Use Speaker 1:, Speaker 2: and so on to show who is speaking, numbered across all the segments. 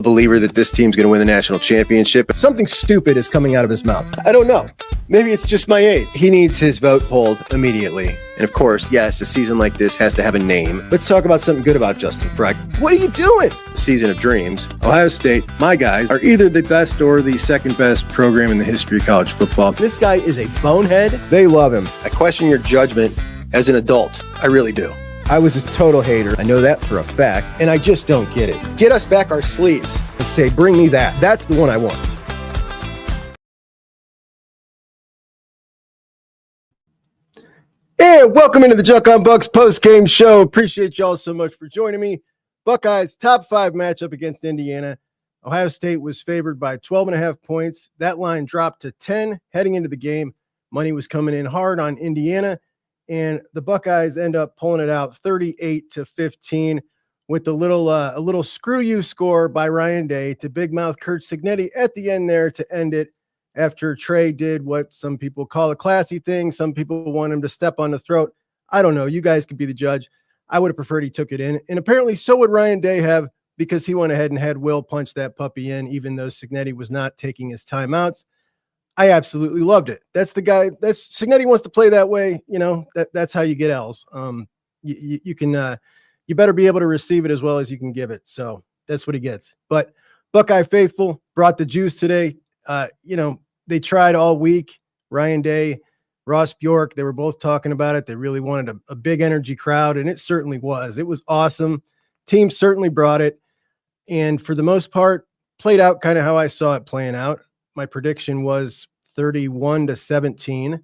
Speaker 1: believer that this team's going to win the national championship.
Speaker 2: Something stupid is coming out of his mouth.
Speaker 1: I don't know. Maybe it's just my age. He needs his vote pulled immediately. And of course, yes, a season like this has to have a name.
Speaker 2: Let's talk about something good about Justin Freck. What are you doing?
Speaker 1: The season of dreams. Ohio State, my guys, are either the best or the second best program in the history of college football.
Speaker 2: This guy is a bonehead. They love him.
Speaker 1: I question your judgment as an adult. I really do.
Speaker 2: I was a total hater. I know that for a fact, and I just don't get it.
Speaker 1: Get us back our sleeves.
Speaker 2: And say, bring me that. That's the one I want. And welcome into the Junk on Bucks post-game show. Appreciate y'all so much for joining me. Buckeyes, top 5 matchup against Indiana. Ohio State was favored by 12.5 points. That line dropped to 10 heading into the game. Money was coming in hard on Indiana. And the Buckeyes end up pulling it out 38-15 with a little screw you score by Ryan Day to big mouth Curt Cignetti at the end there to end it after Trey did what some people call a classy thing. Some people want him to step on the throat. I don't know. You guys can be the judge. I would have preferred he took it in. And apparently so would Ryan Day have, because he went ahead and had Will punch that puppy in, even though Cignetti was not taking his timeouts. I absolutely loved it. That's the guy. That's Cignetti wants to play that way. You know, that's how you get L's. You better be able to receive it as well as you can give it. So that's what he gets. But Buckeye faithful brought the juice today. They tried all week. Ryan Day, Ross Bjork, they were both talking about it. They really wanted a big energy crowd, and it certainly was. It was awesome. Team certainly brought it. And for the most part, played out kind of how I saw it playing out. My prediction was 31-17,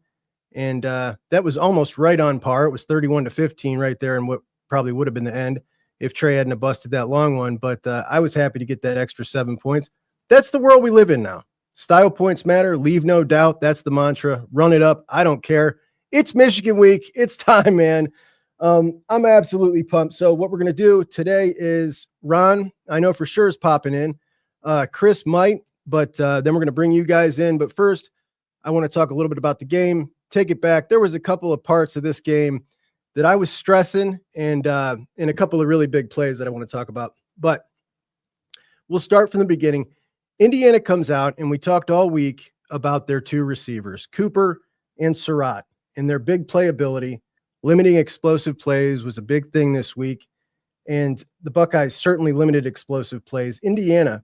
Speaker 2: and that was almost right on par. It was 31-15 right there, and what probably would have been the end if Trey hadn't busted that long one. But I was happy to get that extra 7 points. That's the world we live in now. Style points matter. Leave no doubt. That's the mantra. Run it up. I don't care. It's Michigan week. It's time, man. I'm absolutely pumped. So what we're going to do today is Ron, I know for sure, is popping in. Chris might. But then we're going to bring you guys in. But first, I want to talk a little bit about the game. Take it back. There was a couple of parts of this game that I was stressing and a couple of really big plays that I want to talk about. But we'll start from the beginning. Indiana comes out, and we talked all week about their 2 receivers, Cooper and Surratt, and their big playability. Limiting explosive plays was a big thing this week, and the Buckeyes certainly limited explosive plays. Indiana,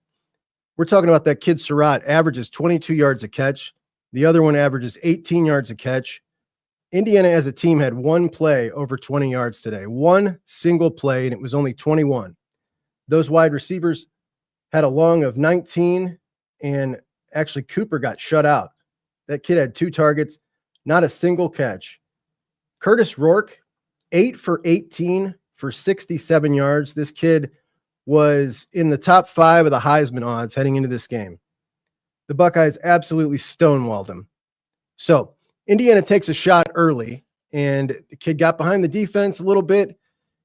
Speaker 2: we're talking about that kid Surratt, averages 22 yards a catch. The other one averages 18 yards a catch. Indiana as a team had 1 play over 20 yards today. 1 single play, and it was only 21. Those wide receivers had a long of 19, and actually Cooper got shut out. That kid had 2 targets, not a single catch. Curtis Rourke, 8 for 18 for 67 yards. This kid was in the top 5 of the Heisman odds heading into this game. The Buckeyes absolutely stonewalled him. So Indiana takes a shot early, and the kid got behind the defense a little bit.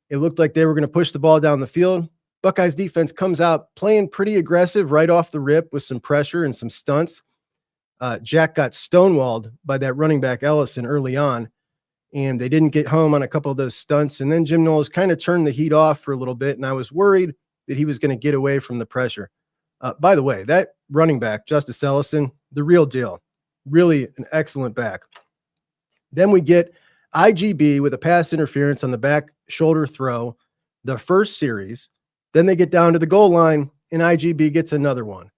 Speaker 2: It looked like they were going to push the ball down the field. Buckeyes defense comes out playing pretty aggressive right off the rip with some pressure and some stunts. Jack got stonewalled by that running back Ellison early on, and they didn't get home on a couple of those stunts. And then Jim Knowles kind of turned the heat off for a little bit, and I was worried that he was going to get away from the pressure. By the way, that running back, Justice Ellison, the real deal. Really an excellent back. Then we get IGB with a pass interference on the back shoulder throw, the first series. Then they get down to the goal line, and IGB gets another one.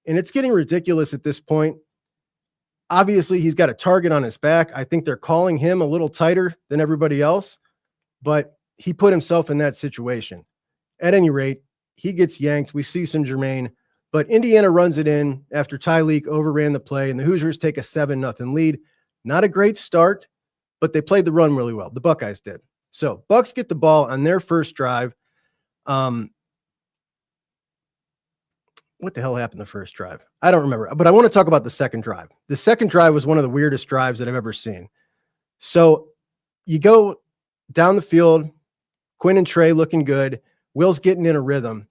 Speaker 2: And it's getting ridiculous at this point. Obviously, he's got a target on his back. I think they're calling him a little tighter than everybody else, but he put himself in that situation. At any rate, he gets yanked. We see some Jermaine, but Indiana runs it in after Tyleek overran the play, and the Hoosiers take a 7-0 lead. Not a great start, but they played the run really well. The Buckeyes did. So Bucks get the ball on their first drive. What the hell happened the first drive? I don't remember, but I want to talk about the second drive. The second drive was one of the weirdest drives that I've ever seen. So you go down the field, Quinn and Trey looking good. Will's getting in a rhythm.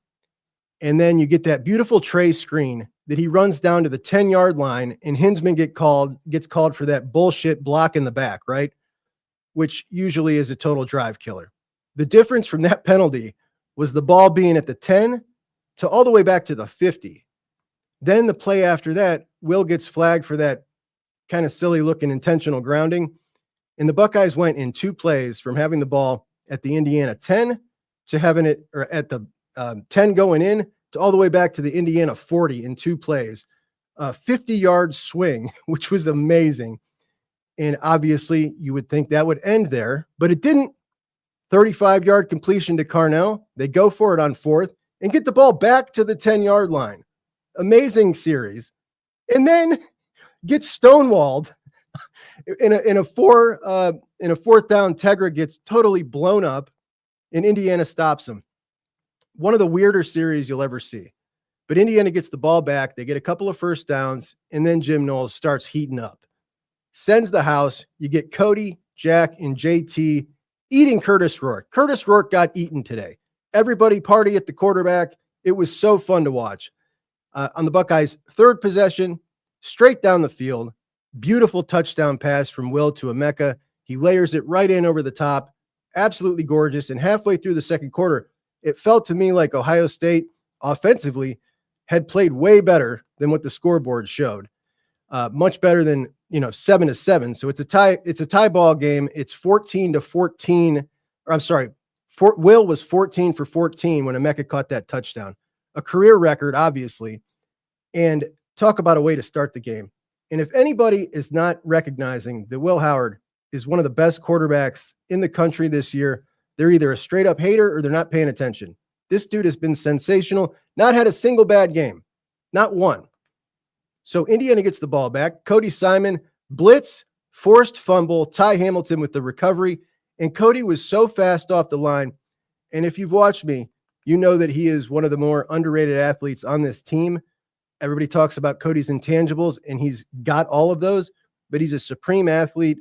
Speaker 2: And then you get that beautiful Trey screen that he runs down to the 10-yard line, and Hinsman gets called for that bullshit block in the back, right? Which usually is a total drive killer. The difference from that penalty was the ball being at the 10 to all the way back to the 50. Then the play after that, Will gets flagged for that kind of silly looking intentional grounding. And the Buckeyes went in 2 plays from having the ball at the Indiana 10 to having it, or at the 10 going in, to all the way back to the Indiana 40 in 2 plays. A 50-yard swing, which was amazing. And obviously you would think that would end there, but it didn't. 35-yard completion to Carnell. They go for it on 4th and get the ball back to the 10-yard line. Amazing series. And then get stonewalled in a 4th down. Tegra gets totally blown up and Indiana stops him. One of the weirder series you'll ever see. But Indiana gets the ball back. They get a couple of first downs, and then Jim Knowles starts heating up. Sends the house. You get Cody, Jack, and JT eating Curtis Rourke. Curtis Rourke got eaten today. Everybody party at the quarterback. It was so fun to watch. On the Buckeyes' 3rd possession, straight down the field, beautiful touchdown pass from Will to Emeka. He layers it right in over the top. Absolutely gorgeous. And halfway through the second quarter, it felt to me like Ohio State offensively had played way better than what the scoreboard showed. Much better than, 7-7. So it's a tie ball game. It's 14-14. Or I'm sorry, Will was 14 for 14 when Emeka caught that touchdown. A career record, obviously. And talk about a way to start the game. And if anybody is not recognizing that Will Howard is one of the best quarterbacks in the country this year, they're either a straight up hater or they're not paying attention. This dude has been sensational, not had a single bad game, not one. So Indiana gets the ball back. Cody Simon, blitz, forced fumble, Ty Hamilton with the recovery. And Cody was so fast off the line. And if you've watched me, you know that he is one of the more underrated athletes on this team. Everybody talks about Cody's intangibles, and he's got all of those, but he's a supreme athlete.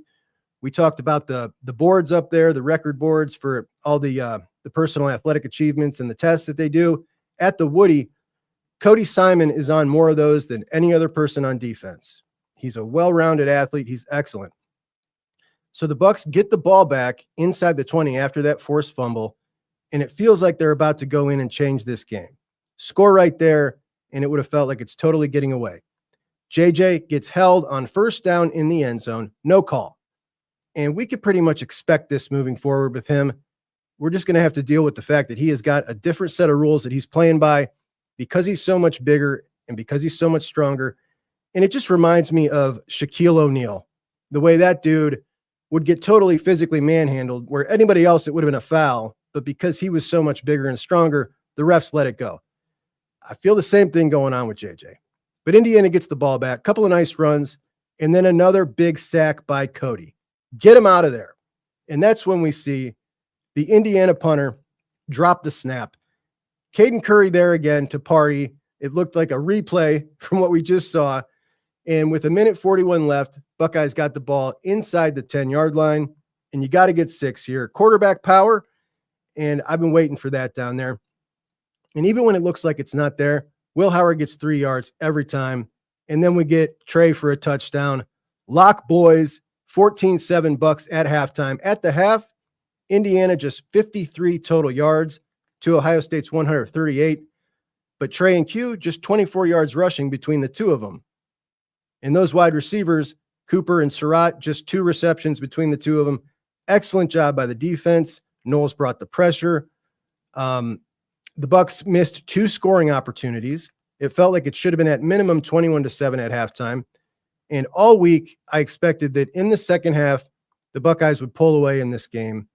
Speaker 2: We talked about the boards up there, the record boards for all the personal athletic achievements and the tests that they do at the Woody. Cody Simon is on more of those than any other person on defense. He's a well-rounded athlete. He's excellent. So the Bucks get the ball back inside the 20 after that forced fumble, and it feels like they're about to go in and change this game. Score right there, and it would have felt like it's totally getting away. JJ gets held on 1st down in the end zone, no call. And we could pretty much expect this moving forward with him. We're just going to have to deal with the fact that he has got a different set of rules that he's playing by because he's so much bigger and because he's so much stronger. And it just reminds me of Shaquille O'Neal, the way that dude would get totally physically manhandled, where anybody else, it would have been a foul. But because he was so much bigger and stronger, the refs let it go. I feel the same thing going on with JJ. But Indiana gets the ball back, couple of nice runs, and then another big sack by Cody. Get him out of there. And that's when we see the Indiana punter drop the snap. Caden Curry there again to party. It looked like a replay from what we just saw. And with 1:41 left, Buckeyes got the ball inside the 10-yard line. And you got to get 6 here. Quarterback power. And I've been waiting for that down there. And even when it looks like it's not there, Will Howard gets 3 yards every time. And then we get Trey for a touchdown. Lock boys, 14-7 Bucks at halftime. At the half, Indiana just 53 total yards to Ohio State's 138. But Trey and Q just 24 yards rushing between the two of them. And those wide receivers, Cooper and Surratt, just 2 receptions between the two of them. Excellent job by the defense. Knowles brought the pressure. The Bucks missed 2 scoring opportunities. It felt like it should have been at minimum 21-7 at halftime. And all week, I expected that in the second half, the Buckeyes would pull away in this game.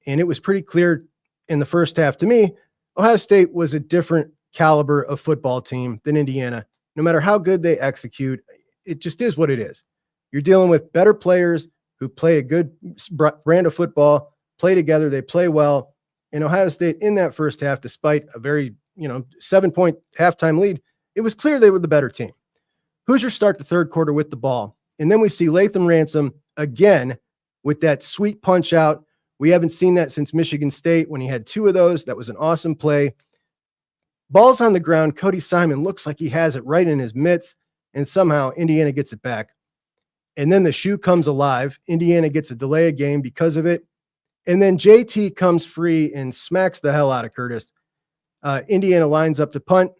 Speaker 2: And it was pretty clear in the first half to me, Ohio State was a different caliber of football team than Indiana. No matter how good they execute, it just is what it is. You're dealing with better players who play a good brand of football, play together, they play well. And Ohio State in that first half, despite a very, 7-point halftime lead, it was clear they were the better team. Hoosiers start the third quarter with the ball. And then we see Latham Ransom again with that sweet punch out. We haven't seen that since Michigan State when he had 2 of those. That was an awesome play. Ball's on the ground. Cody Simon looks like he has it right in his mitts, and somehow Indiana gets it back. And then the shoe comes alive. Indiana gets a delay of game because of it. And then JT comes free and smacks the hell out of Curtis. Indiana lines up to punt.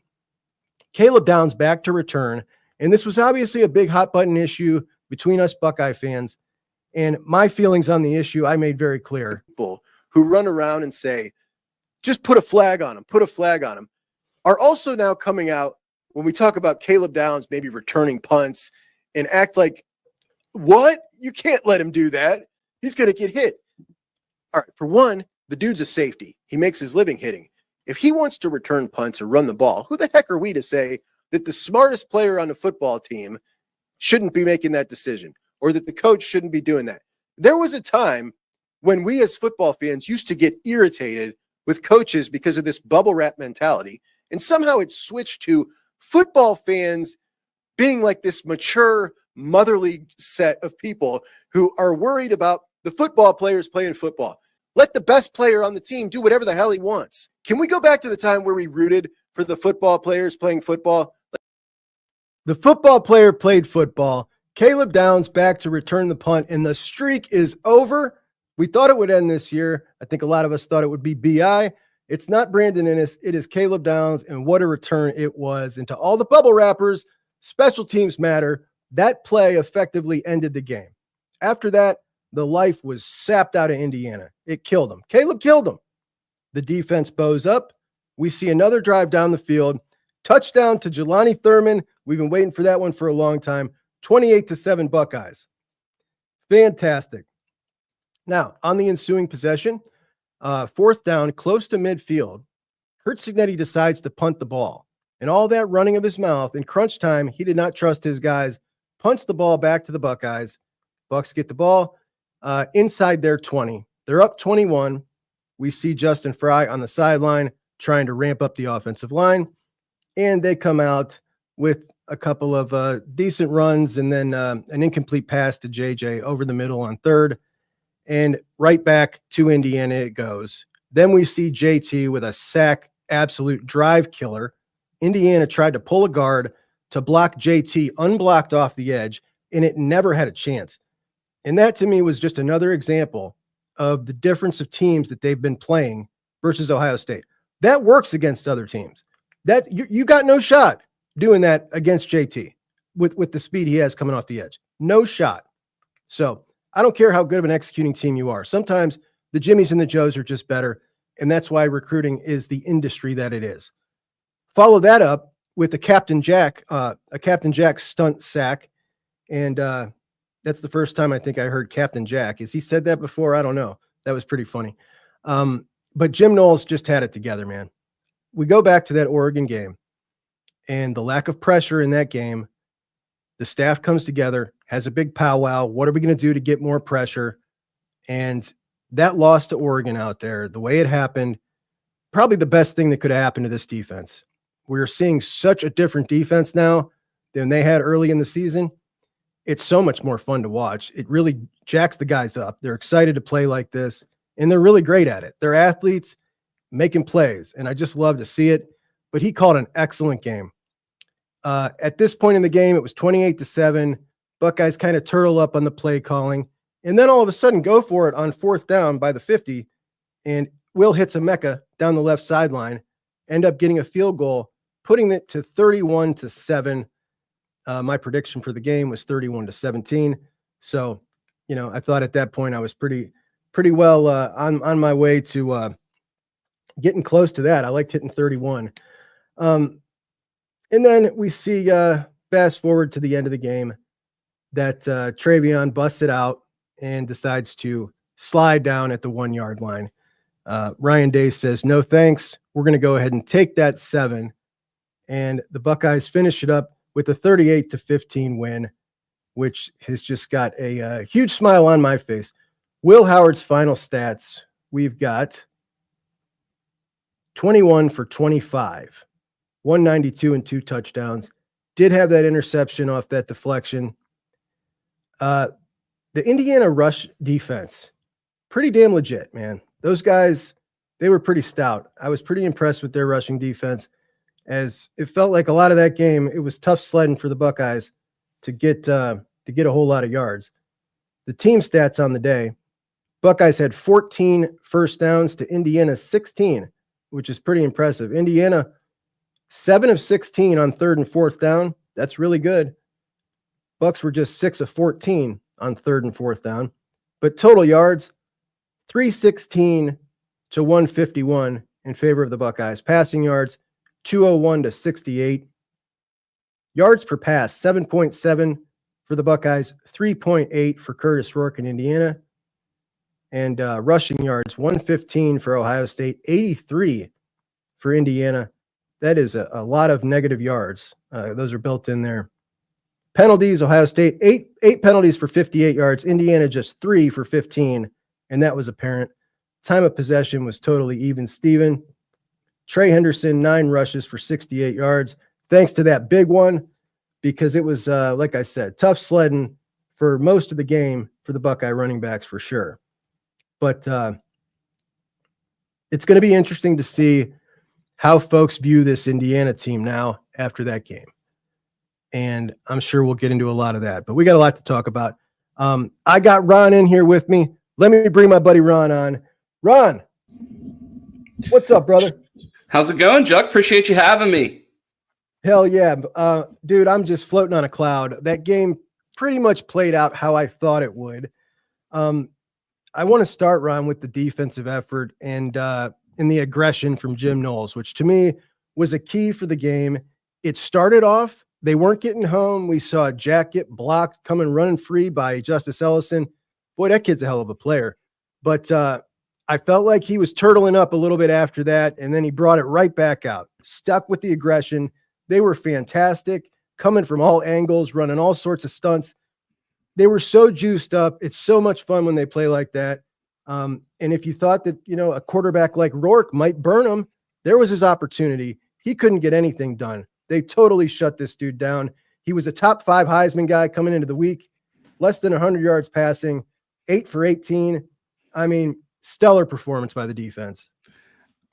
Speaker 2: Caleb Downs back to return. And this was obviously a big hot button issue between us Buckeye fans. And my feelings on the issue, I made very clear.
Speaker 1: People who run around and say, just put a flag on him, put a flag on him, are also now coming out when we talk about Caleb Downs maybe returning punts and act like, what? You can't let him do that. He's going to get hit. All right, for one, the dude's a safety. He makes his living hitting. If he wants to return punts or run the ball, who the heck are we to say that the smartest player on the football team shouldn't be making that decision or that the coach shouldn't be doing that? There was a time when we as football fans used to get irritated with coaches because of this bubble wrap mentality. And somehow it switched to football fans being like this mature, motherly set of people who are worried about the football players playing football. Let the best player on the team do whatever the hell he wants. Can we go back to the time where we rooted for the football players playing football?
Speaker 2: The football player played football. Caleb Downs back to return the punt, and the streak is over. We thought it would end this year. I think a lot of us thought it would be BI. It's not Brandon Innes. It is Caleb Downs, and what a return it was. And to all the bubble wrappers, special teams matter. That play effectively ended the game. After that, the life was sapped out of Indiana. It killed them. Caleb killed them. The defense bows up. We see another drive down the field. Touchdown to Jelani Thurman. We've been waiting for that one for a long time. 28-7 Buckeyes. Fantastic. Now, on the ensuing possession, fourth down, close to midfield, Curt Cignetti decides to punt the ball. And all that running of his mouth in crunch time, he did not trust his guys. Punts the ball back to the Buckeyes. Bucks get the ball inside their 20. They're up 21. We see Justin Fry on the sideline trying to ramp up the offensive line. And they come out with a couple of decent runs and then an incomplete pass to JJ over the middle on third. And right back to Indiana it goes. Then we see JT with a sack, absolute drive killer. Indiana tried to pull a guard to block JT unblocked off the edge, and it never had a chance. And that to me was just another example of the difference of teams that they've been playing versus Ohio State. That works against other teams. That you got no shot doing that against JT with the speed he has coming off the edge. No shot. So I don't care how good of an executing team you are. Sometimes the Jimmies and the Joes are just better, and that's why recruiting is the industry that it is. Follow that up with a Captain Jack stunt sack, and that's the first time I think I heard Captain Jack. Has he said that before? I don't know. That was pretty funny. But Jim Knowles just had it together, man. We go back to that Oregon game and the lack of pressure in that game. The staff comes together, has a big powwow. What are we going to do to get more pressure? And that loss to Oregon out there, the way it happened, probably the best thing that could have happened to this defense. We're seeing such a different defense now than they had early in the season. It's so much more fun to watch. It really jacks the guys up. They're excited to play like this, and they're really great at it. They're athletes making plays, and I just love to see it. But he called an excellent game. At this point in the game, it was 28-7. Buckeyes kind of turtle up on the play calling, and then all of a sudden go for it on fourth down by the 50, and Will hits a Mecca down the left sideline, end up getting a field goal, putting it to 31-7. My prediction for the game was 31-17. So, I thought at that point I was pretty well on my way to getting close to that. I liked hitting 31. And then we see fast forward to the end of the game that Travion busts it out and decides to slide down at the 1 yard line. Ryan Day says, no, thanks. We're going to go ahead and take that 7. And the Buckeyes finish it up with a 38-15 win, which has just got a huge smile on my face. Will Howard's final stats, we've got 21 for 25, 192 and 2 touchdowns. Did have that interception off that deflection. The Indiana rush defense, pretty damn legit, man. Those guys, they were pretty stout. I was pretty impressed with their rushing defense, as it felt like a lot of that game, it was tough sledding for the Buckeyes to get a whole lot of yards. The team stats on the day, Buckeyes had 14 first downs to Indiana's 16. It which is pretty impressive. Indiana, 7 of 16 on 3rd and 4th down. That's really good. Bucks were just 6 of 14 on 3rd and 4th down. But total yards, 316 to 151 in favor of the Buckeyes. Passing yards, 201 to 68. Yards per pass, 7.7 for the Buckeyes, 3.8 for Curtis Rourke in Indiana. And rushing yards, 115 for Ohio State, 83 for Indiana. That is a lot of negative yards. Those are built in there. Penalties, Ohio State, eight penalties for 58 yards. Indiana just 3 for 15, and that was apparent. Time of possession was totally even Steven. Trey Henderson, 9 rushes for 68 yards. Thanks to that big one, because it was, like I said, tough sledding for most of the game for the Buckeye running backs for sure. But it's going to be interesting to see how folks view this Indiana team now after that game. And I'm sure we'll get into a lot of that. But we got a lot to talk about. I got Ron in here with me. Let me bring my buddy Ron on. Ron, what's up, brother?
Speaker 3: How's it going, Chuck? Appreciate you having me.
Speaker 2: Hell yeah. Dude, I'm just floating on a cloud. That game pretty much played out how I thought it would. I want to start, Ron, with the defensive effort and the aggression from Jim Knowles, which to me was a key for the game. It started off, they weren't getting home. We saw Jack get blocked, coming running free by Justice Ellison. Boy, that kid's a hell of a player. But I felt like he was turtling up a little bit after that, and then he brought it right back out. Stuck with the aggression. They were fantastic, coming from all angles, running all sorts of stunts. They were so juiced up. It's so much fun when they play like that. And if you thought that, a quarterback like Rourke might burn him, there was his opportunity. He couldn't get anything done. They totally shut this dude down. He was a top 5 Heisman guy coming into the week, less than 100 yards passing, 8 for 18. I mean, stellar performance by the defense.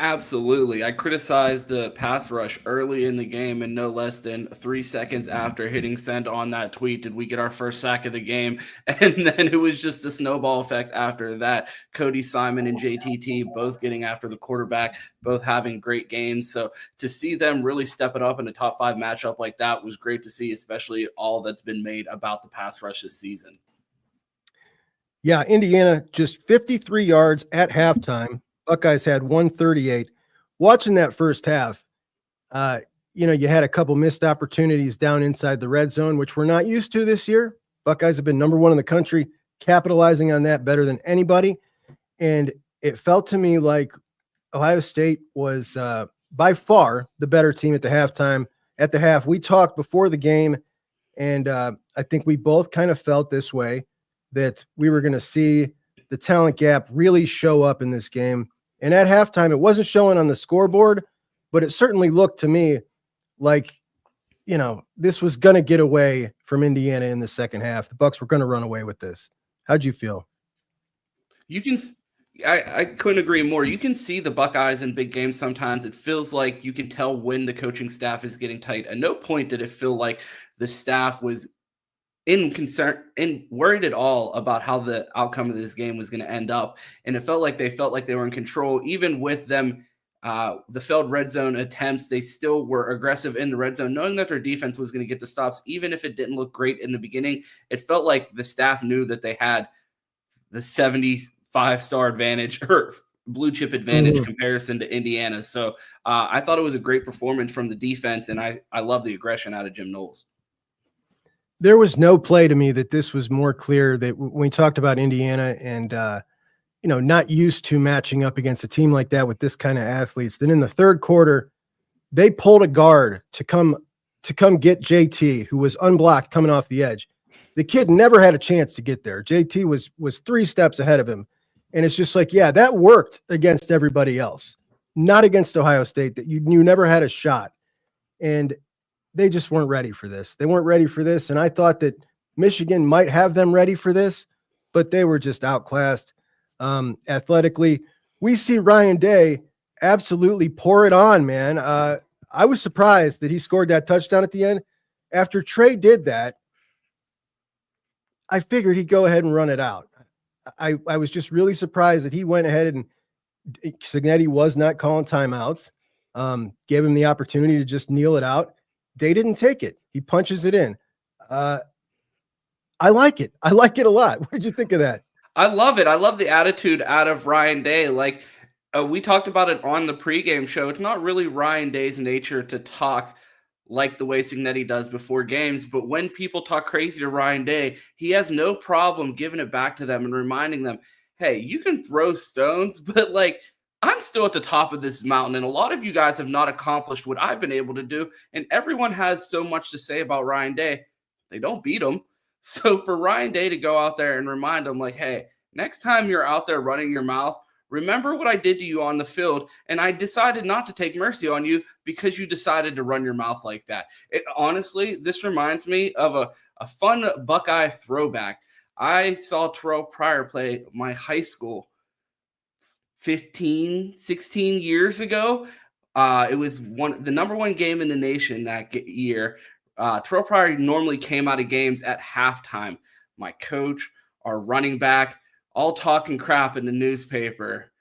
Speaker 3: Absolutely. I criticized the pass rush early in the game, and no less than 3 seconds after hitting send on that tweet did we get our first sack of the game. And then it was just a snowball effect after that. Cody Simon and JTT both getting after the quarterback, both having great games. So to see them really step it up in a top 5 matchup like that was great to see, especially all that's been made about the pass rush this season.
Speaker 2: Yeah, Indiana just 53 yards at halftime. Buckeyes had 138. Watching that first half, you had a couple missed opportunities down inside the red zone, which we're not used to this year. Buckeyes have been number 1 in the country, capitalizing on that better than anybody. And it felt to me like Ohio State was by far the better team at the halftime. At the half, we talked before the game, and I think we both kind of felt this way, that we were going to see the talent gap really show up in this game. And at halftime, it wasn't showing on the scoreboard, but it certainly looked to me like, this was going to get away from Indiana in the second half. The Bucks were going to run away with this. How'd you feel?
Speaker 3: I couldn't agree more. You can see the Buckeyes in big games sometimes. It feels like you can tell when the coaching staff is getting tight. At no point did it feel like the staff was worried at all about how the outcome of this game was going to end up. And it felt like they were in control, even with them, the failed red zone attempts. They still were aggressive in the red zone, knowing that their defense was going to get the stops. Even if it didn't look great in the beginning, it felt like the staff knew that they had the 75-star advantage or blue chip advantage comparison to Indiana. So I thought it was a great performance from the defense. And I love the aggression out of Jim Knowles.
Speaker 2: There was no play to me that this was more clear that when we talked about Indiana and, not used to matching up against a team like that with this kind of athletes, then in the third quarter, they pulled a guard to come get JT, who was unblocked coming off the edge. The kid never had a chance to get there. JT was 3 steps ahead of him. And it's just like, yeah, that worked against everybody else, not against Ohio State, that you never had a shot. And they just weren't ready for this. They weren't ready for this. And I thought that Michigan might have them ready for this, but they were just outclassed athletically. We see Ryan Day absolutely pour it on, man. I was surprised that he scored that touchdown at the end. After Trey did that, I figured he'd go ahead and run it out. I was just really surprised that he went ahead and Cignetti was not calling timeouts. Gave him the opportunity to just kneel it out. They didn't take it. He punches it in. I like it. I like it a lot. What did you think of that?
Speaker 3: I love it. I love the attitude out of Ryan Day. Like we talked about it on the pregame show. It's not really Ryan Day's nature to talk like the way Cignetti does before games. But when people talk crazy to Ryan Day, he has no problem giving it back to them and reminding them, hey, you can throw stones, but like I'm still at the top of this mountain. And a lot of you guys have not accomplished what I've been able to do. And everyone has so much to say about Ryan Day. They don't beat him. So for Ryan Day to go out there and remind him like, hey, next time you're out there running your mouth, remember what I did to you on the field, and I decided not to take mercy on you because you decided to run your mouth like that. Honestly, this reminds me of a fun Buckeye throwback. I saw Terrell Pryor play my high school 15, 16 years ago. It was the number one game in the nation that year. Terrell Pryor normally came out of games at halftime. My coach, our running back, all talking crap in the newspaper.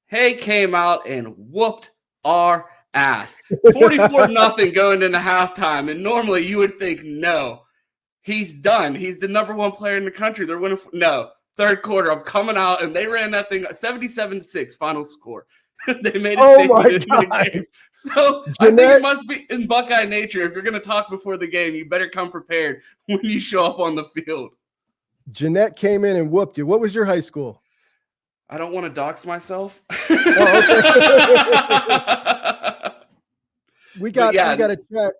Speaker 3: He came out and whooped our ass. 44-0 going into halftime. And normally you would think, no, he's done. He's the number one player in the country. They're winning. No, third quarter, I'm coming out, and they ran that thing 77-6 final score. They made a statement in the game. So I think it must be in Buckeye nature. If you're going to talk before the game, you better come prepared when you show up on the field.
Speaker 2: Jeanette came in and whooped you. What was your high school?
Speaker 3: I don't want to dox myself.
Speaker 2: We got a chat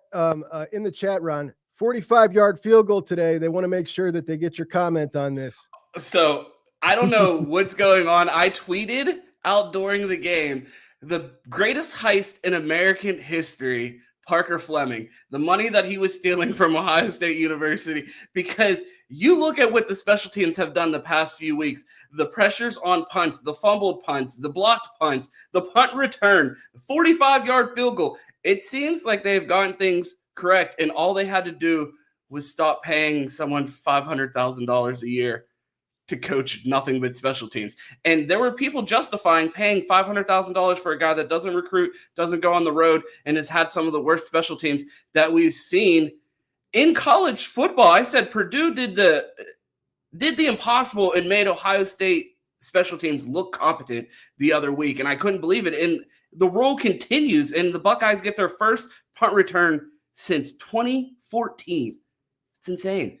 Speaker 2: in the chat, Ron. 45-yard field goal today. They want to make sure that they get your comment on this.
Speaker 3: So I don't know what's going on. I tweeted out during the game, the greatest heist in American history, Parker Fleming, the money that he was stealing from Ohio State University, because you look at what the special teams have done the past few weeks, the pressures on punts, the fumbled punts, the blocked punts, the punt return, 45-yard field goal. It seems like they've gotten things correct, and all they had to do was stop paying someone $500,000 a year to coach nothing but special teams. And there were people justifying paying $500,000 for a guy that doesn't recruit, doesn't go on the road, and has had some of the worst special teams that we've seen in college football. I said Purdue did the impossible and made Ohio State special teams look competent the other week, and I couldn't believe it. And the role continues, and the Buckeyes get their first punt return since 2014. It's insane.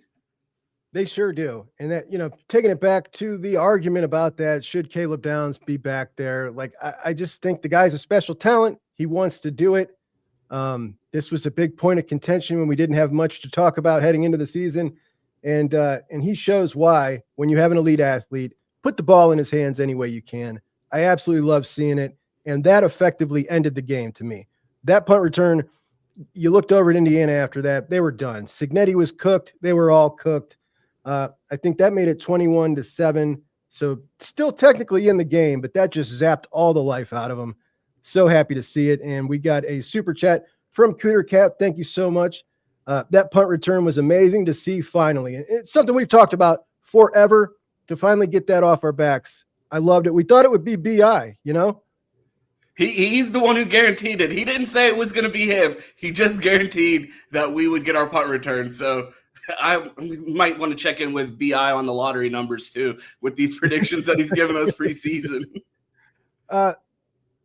Speaker 2: They sure do. And that, taking it back to the argument about that, should Caleb Downs be back there? Like, I just think the guy's a special talent. He wants to do it. This was a big point of contention when we didn't have much to talk about heading into the season. And he shows why, when you have an elite athlete, put the ball in his hands any way you can. I absolutely love seeing it. And that effectively ended the game to me. That punt return, you looked over at Indiana after that, they were done. Cignetti was cooked. They were all cooked. I think that made it 21-7. So still technically in the game, but that just zapped all the life out of them. So happy to see it. And we got a super chat from Cooter Cat. Thank you so much. That punt return was amazing to see finally. And it's something we've talked about forever, to finally get that off our backs. I loved it. We thought it would be BI,
Speaker 3: He's the one who guaranteed it. He didn't say it was going to be him. He just guaranteed that we would get our punt return. So I might want to check in with BI on the lottery numbers too, with these predictions that he's given us preseason.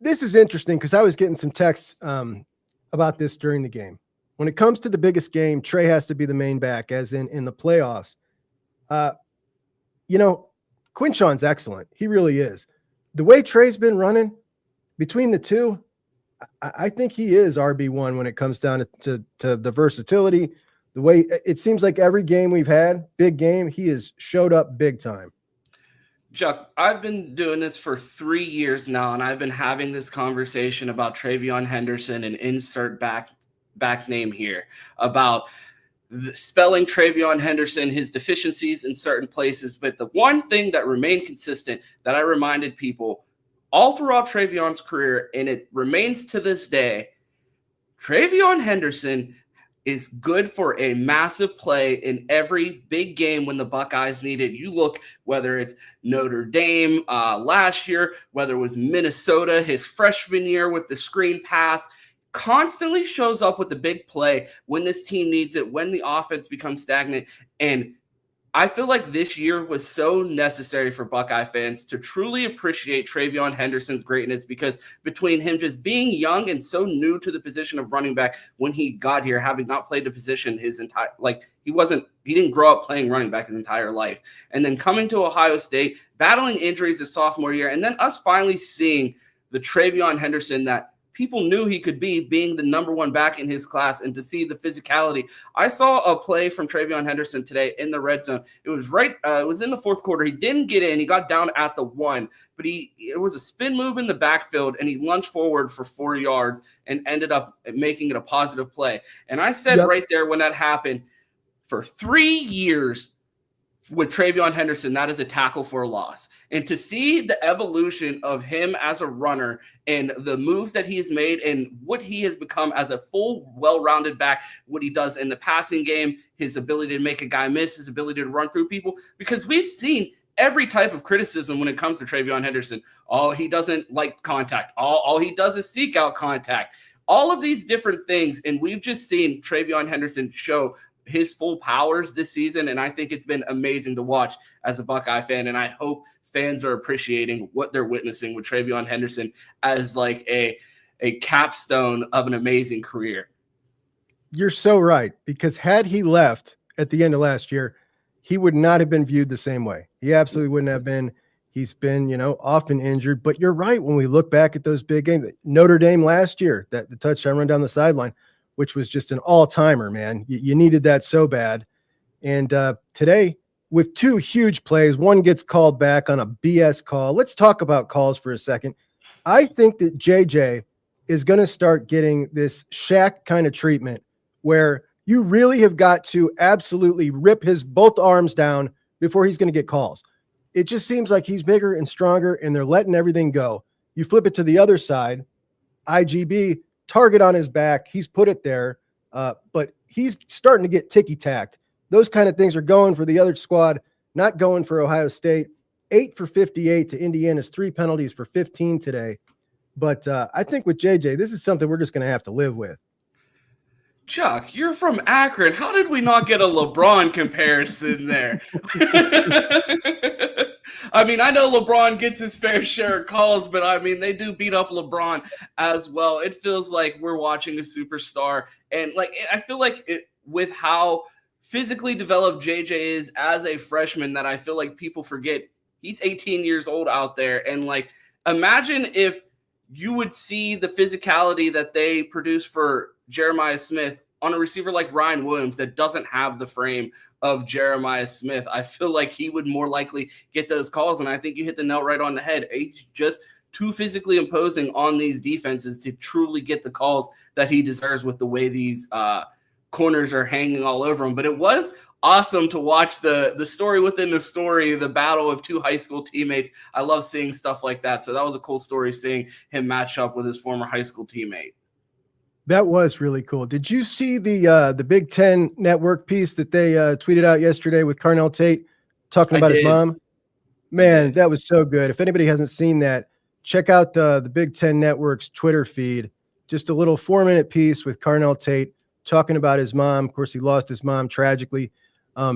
Speaker 2: This is interesting because I was getting some texts about this during the game. When it comes to the biggest game, Trey has to be the main back, as in the playoffs. Quinshawn's excellent. He really is. The way Trey's been running between the two, I think he is RB1 when it comes down to the versatility. The way it seems like every game we've had, big game, he has showed up big time.
Speaker 3: Chuck, I've been doing this for 3 years now, and I've been having this conversation about Travion Henderson and insert back's name here, about spelling Travion Henderson, his deficiencies in certain places. But the one thing that remained consistent that I reminded people all throughout Travion's career, and it remains to this day, Travion Henderson is good for a massive play in every big game when the Buckeyes need it. You look, whether it's Notre Dame last year, whether it was Minnesota his freshman year with the screen pass, constantly shows up with the big play when this team needs it, when the offense becomes stagnant. And I feel like this year was so necessary for Buckeye fans to truly appreciate TreVeyon Henderson's greatness, because between him just being young and so new to the position of running back when he got here, having not played the position his entire, like he didn't grow up playing running back his entire life. And then coming to Ohio State, battling injuries his sophomore year, and then us finally seeing the TreVeyon Henderson that people knew he could be, being the number one back in his class, and to see the physicality. I saw a play from TreVeyon Henderson today in the red zone. It was it was in the fourth quarter. He didn't get in. He got down at the 1, but it was a spin move in the backfield, and he lunged forward for 4 yards and ended up making it a positive play. And I said right there when that happened, for 3 years, with TreVeyon Henderson, that is a tackle for a loss. And to see the evolution of him as a runner and the moves that he has made and what he has become as a full, well-rounded back, what he does in the passing game, his ability to make a guy miss, his ability to run through people, because we've seen every type of criticism when it comes to TreVeyon Henderson. Oh, he doesn't like contact. All he does is seek out contact. All of these different things, and we've just seen TreVeyon Henderson show his full powers this season, and I think it's been amazing to watch as a Buckeye fan, and I hope fans are appreciating what they're witnessing with TreVeyon Henderson as like a capstone of an amazing career.
Speaker 2: You're so right, because had he left at the end of last year, he would not have been viewed the same way. He absolutely wouldn't have been. He's been, often injured, but you're right. When we look back at those big games, Notre Dame last year, the touchdown run down the sideline, which was just an all-timer, man. You needed that so bad. And today, with 2 huge plays, one gets called back on a BS call. Let's talk about calls for a second. I think that JJ is going to start getting this Shaq kind of treatment where you really have got to absolutely rip his both arms down before he's going to get calls. It just seems like he's bigger and stronger, and they're letting everything go. You flip it to the other side, IGB, target on his back. He's put it there, but he's starting to get ticky-tacked. Those kind of things are going for the other squad, not going for Ohio State. 8 for 58 to Indiana's 3 penalties for 15 today. But I think with JJ, this is something we're just going to have to live with.
Speaker 3: Chuck, you're from Akron. How did we not get a LeBron comparison there? I mean, I know LeBron gets his fair share of calls, but I mean, they do beat up LeBron as well. It feels like we're watching a superstar. And I feel like with how physically developed JJ is as a freshman, that I feel like people forget he's 18 years old out there. And imagine if you would see the physicality that they produce for Jeremiah Smith on a receiver like Ryan Williams that doesn't have the frame of Jeremiah Smith. I feel like he would more likely get those calls, and I think you hit the nail right on the head. He's just too physically imposing on these defenses to truly get the calls that he deserves with the way these corners are hanging all over him. But it was awesome to watch the story within the story, the battle of 2 high school teammates. I love seeing stuff like that. So that was a cool story, seeing him match up with his former high school teammate.
Speaker 2: That was really cool. Did you see the Big Ten Network piece that they tweeted out yesterday with Carnell Tate talking about his mom? Man, that was so good. If anybody hasn't seen that, check out the Big Ten Network's Twitter feed. Just a little 4-minute piece with Carnell Tate talking about his mom. Of course, he lost his mom tragically.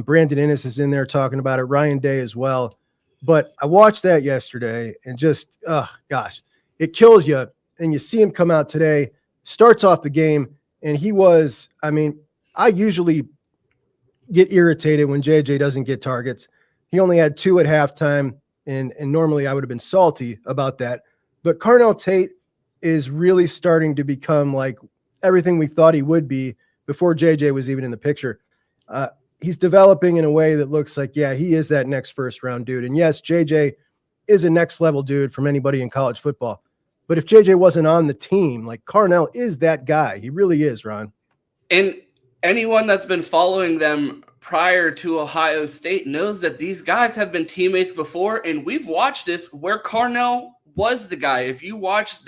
Speaker 2: Brandon Innes is in there talking about it. Ryan Day as well. But I watched that yesterday and just, oh, gosh, it kills you. And you see him come out today, starts off the game, and he was, I mean, I usually get irritated when JJ doesn't get targets. He only had 2 at halftime, and normally I would have been salty about that. But Carnell Tate is really starting to become like everything we thought he would be before JJ was even in the picture. He's developing in a way that looks like, yeah, he is that next first-round dude. And yes, JJ is a next-level dude from anybody in college football. But if JJ wasn't on the team, like Carnell is that guy. He really is, Ron.
Speaker 3: And anyone that's been following them prior to Ohio State knows that these guys have been teammates before, and we've watched this where Carnell was the guy. If you watch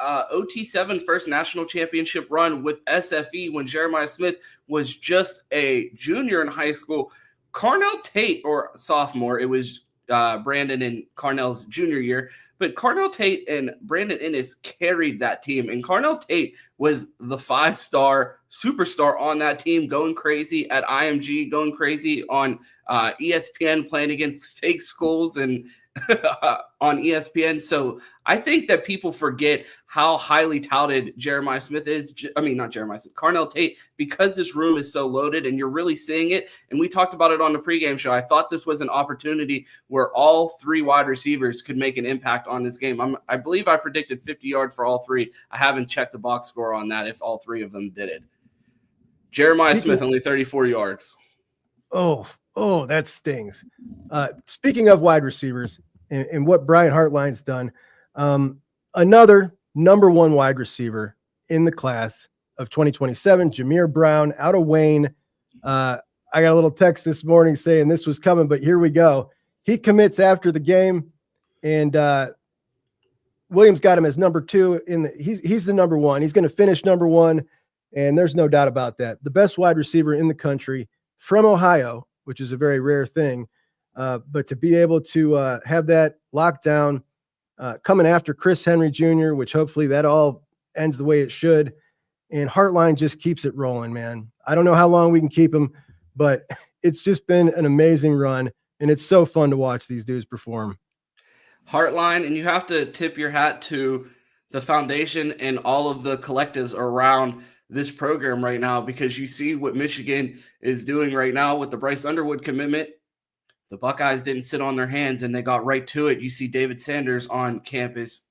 Speaker 3: OT7 first national championship run with SFE when Jeremiah Smith was just a junior in high school. Carnell Tate, or sophomore, it was Brandon and Carnell's junior year, but Carnell Tate and Brandon Innes carried that team, and Carnell Tate was the 5-star superstar on that team, going crazy at IMG, going crazy on ESPN, playing against fake schools and on ESPN. So I think that people forget how highly touted Jeremiah Smith is. I mean, not Jeremiah Smith, Carnell Tate, because this room is so loaded and you're really seeing it. And we talked about it on the pregame show. I thought this was an opportunity where all 3 wide receivers could make an impact on this game. I believe I predicted 50 yards for all 3. I haven't checked the box score on that if all 3 of them did it. Jeremiah Smith, only 34 yards.
Speaker 2: Oh, that stings. Speaking of wide receivers and what Brian Hartline's done, another number 1 wide receiver in the class of 2027, Jameer Brown out of Wayne. I got a little text this morning saying this was coming, but here we go. He commits after the game, and Williams got him as number 2 he's the number 1. He's going to finish number 1, and there's no doubt about that. The best wide receiver in the country from Ohio, which is a very rare thing. But to be able to have that lockdown coming after Chris Henry Jr., which hopefully that all ends the way it should. And Hartline just keeps it rolling, man. I don't know how long we can keep him, but it's just been an amazing run. And it's so fun to watch these dudes perform.
Speaker 3: Hartline, and you have to tip your hat to the foundation and all of the collectives around this program right now, because you see what Michigan is doing right now with the Bryce Underwood commitment. The Buckeyes didn't sit on their hands and they got right to it. You see David Sanders on campus.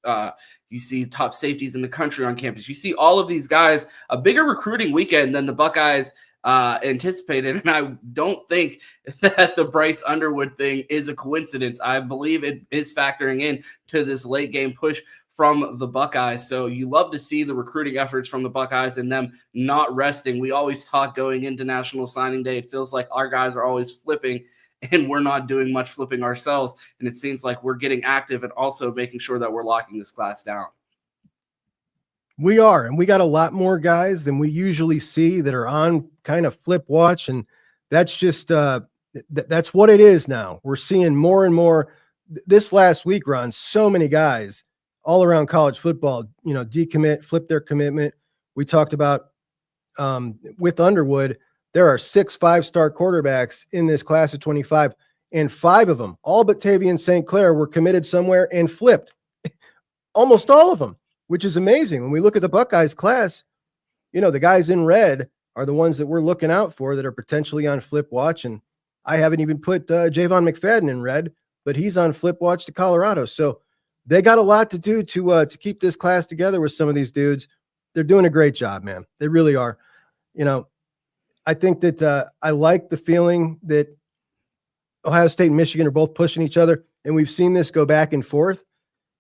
Speaker 3: You see top safeties in the country on campus. You see all of these guys, a bigger recruiting weekend than the Buckeyes anticipated. And I don't think that the Bryce Underwood thing is a coincidence. I believe it is factoring in to this late game push from the Buckeyes. So you love to see the recruiting efforts from the Buckeyes and them not resting. We always talk going into National Signing Day, it feels like our guys are always flipping and we're not doing much flipping ourselves. And it seems like we're getting active and also making sure that we're locking this class down.
Speaker 2: We are, and we got a lot more guys than we usually see that are on kind of flip watch. And that's just, that's what it is now. We're seeing more and more. This last week, Ron, so many guys all around college football, decommit, flip their commitment. We talked about with Underwood, there are 6 5-star quarterbacks in this class of 25, and 5 of them, all but Tavian St. Clair, were committed somewhere and flipped. Almost all of them, which is amazing. When we look at the Buckeyes class, the guys in red are the ones that we're looking out for that are potentially on flip watch. And I haven't even put Javon McFadden in red, but he's on flip watch to Colorado. So they got a lot to do to keep this class together with some of these dudes. They're doing a great job, man. They really are. I think that I like the feeling that Ohio State and Michigan are both pushing each other, and we've seen this go back and forth.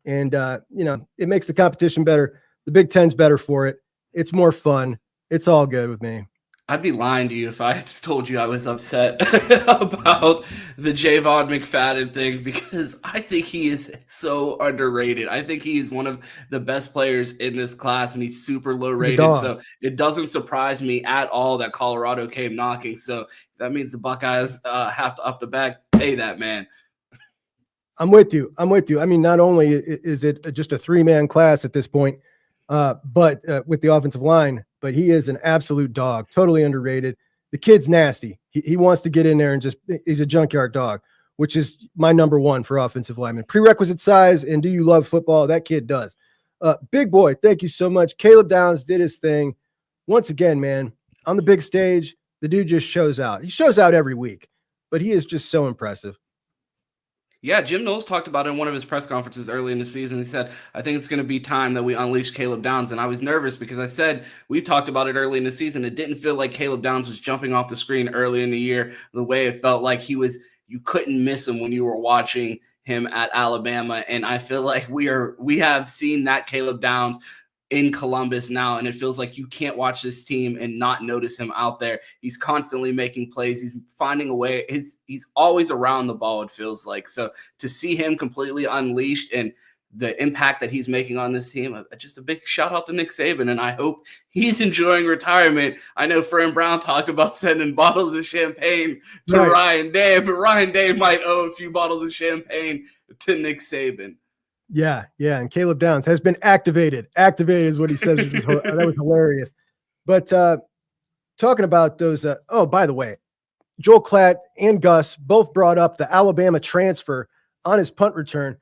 Speaker 2: And, it makes the competition better. The Big Ten's better for it. It's more fun. It's all good with me.
Speaker 3: I'd be lying to you if I just told you I was upset about the Javon McFadden thing, because I think he is so underrated. I think he's one of the best players in this class, and he's super low rated. So it doesn't surprise me at all that Colorado came knocking. So that means the Buckeyes have to up the bag, pay that man.
Speaker 2: I'm with you. I mean, not only is it just a 3-man class at this point, but with the offensive line, but he is an absolute dog, totally underrated. The kid's nasty. He wants to get in there and he's a junkyard dog, which is my number 1 for offensive lineman. Prerequisite size, and do you love football? That kid does. Big boy, thank you so much. Caleb Downs did his thing. Once again, man, on the big stage, the dude just shows out. He shows out every week, but he is just so impressive.
Speaker 3: Yeah, Jim Knowles talked about it in one of his press conferences early in the season. He said, I think it's going to be time that we unleash Caleb Downs. And I was nervous because I said, we've talked about it early in the season. It didn't feel like Caleb Downs was jumping off the screen early in the year, the way it felt like you couldn't miss him when you were watching him at Alabama. And I feel like we have seen that Caleb Downs in Columbus now, and it feels like you can't watch this team and not notice him out there. He's constantly making plays. He's finding a way. He's always around the ball, it feels like. So to see him completely unleashed, and the impact that he's making on this team. Just a big shout out to Nick Saban, and I hope he's enjoying retirement. I know Fran Brown talked about sending bottles of champagne to Ryan Day, but Ryan Day might owe a few bottles of champagne to Nick Saban.
Speaker 2: Yeah, and Caleb Downs has been activated. Activated is what he says. That was hilarious. But talking about those, by the way, Joel Klatt and Gus both brought up the Alabama transfer on his punt return.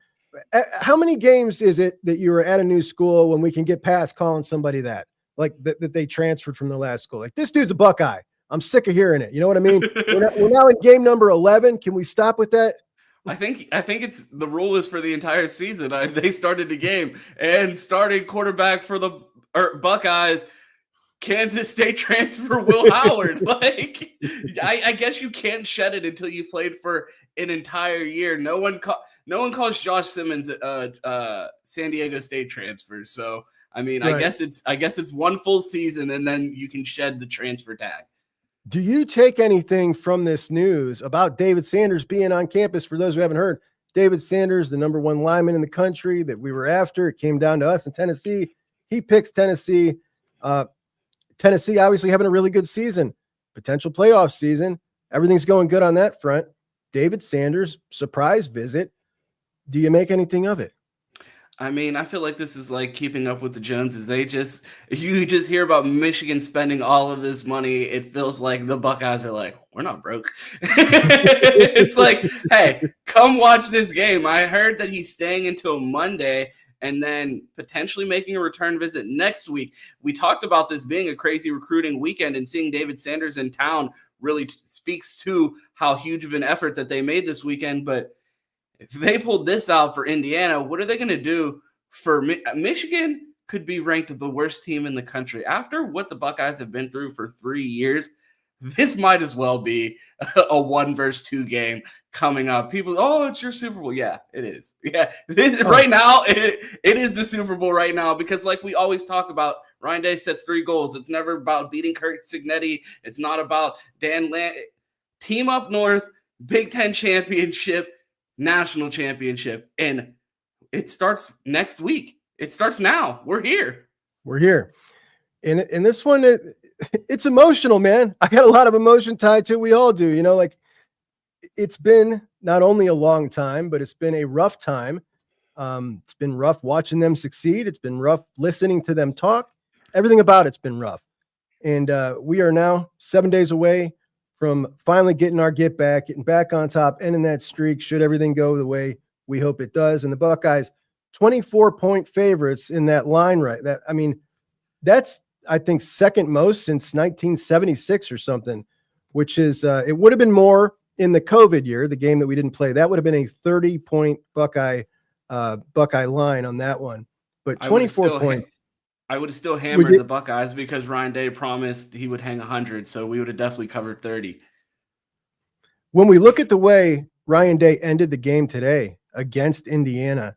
Speaker 2: How many games is it that you were at a new school when we can get past calling somebody that they transferred from their last school? Like, this dude's a Buckeye. I'm sick of hearing it. You know what I mean? We're now in game number 11. Can we stop with that?
Speaker 3: I think it's the rule is for the entire season. They started the game and started quarterback for the Buckeyes, Kansas State transfer Will Howard. Like, I guess you can't shed it until you played for an entire year. No one calls Josh Simmons San Diego State transfer. So I mean, right. I guess it's one full season, and then you can shed the transfer tag.
Speaker 2: Do you take anything from this news about David Sanders being on campus? For those who haven't heard, David Sanders, the number 1 lineman in the country that we were after, it came down to us in Tennessee. He picks Tennessee. Tennessee obviously having a really good season, potential playoff season. Everything's going good on that front. David Sanders, surprise visit. Do you make anything of it?
Speaker 3: I mean, I feel like this is like Keeping Up with the Joneses. You just hear about Michigan spending all of this money. It feels like the Buckeyes are like, we're not broke. It's like, hey, come watch this game. I heard that he's staying until Monday and then potentially making a return visit next week. We talked about this being a crazy recruiting weekend, and seeing David Sanders in town really speaks to how huge of an effort that they made this weekend. But if they pulled this out for Indiana, what are they going to do for Michigan? Could be ranked the worst team in the country. After what the Buckeyes have been through for 3 years, this might as well be a 1-2 game coming up. People, it's your Super Bowl. Yeah, it is. Yeah, right now, it is the Super Bowl right now, because like we always talk about, Ryan Day sets 3 goals. It's never about beating Curt Cignetti. It's not about Dan Land. Team up north, Big Ten championship, national championship, and it starts next week. It starts now. We're here. And this one, it's emotional, man. I got a lot of emotion tied to it. We all do. You know, like, it's been not only a long time, but it's been a rough time. It's been rough watching them succeed. It's been rough listening to them talk. Everything about it's been rough. And we are now 7 days away from finally getting back on top, ending that streak, should everything go the way we hope it does. And the Buckeyes, 24-point favorites in that line, right? That's, I think, second most since 1976 or something, which is, it would have been more in the COVID year, the game that we didn't play. That would have been a 30-point Buckeye line on that one. But 24 points. I would have still hammered the Buckeyes because Ryan Day promised he would hang 100, so we would have definitely covered 30.
Speaker 2: When we look at the way Ryan Day ended the game today against Indiana,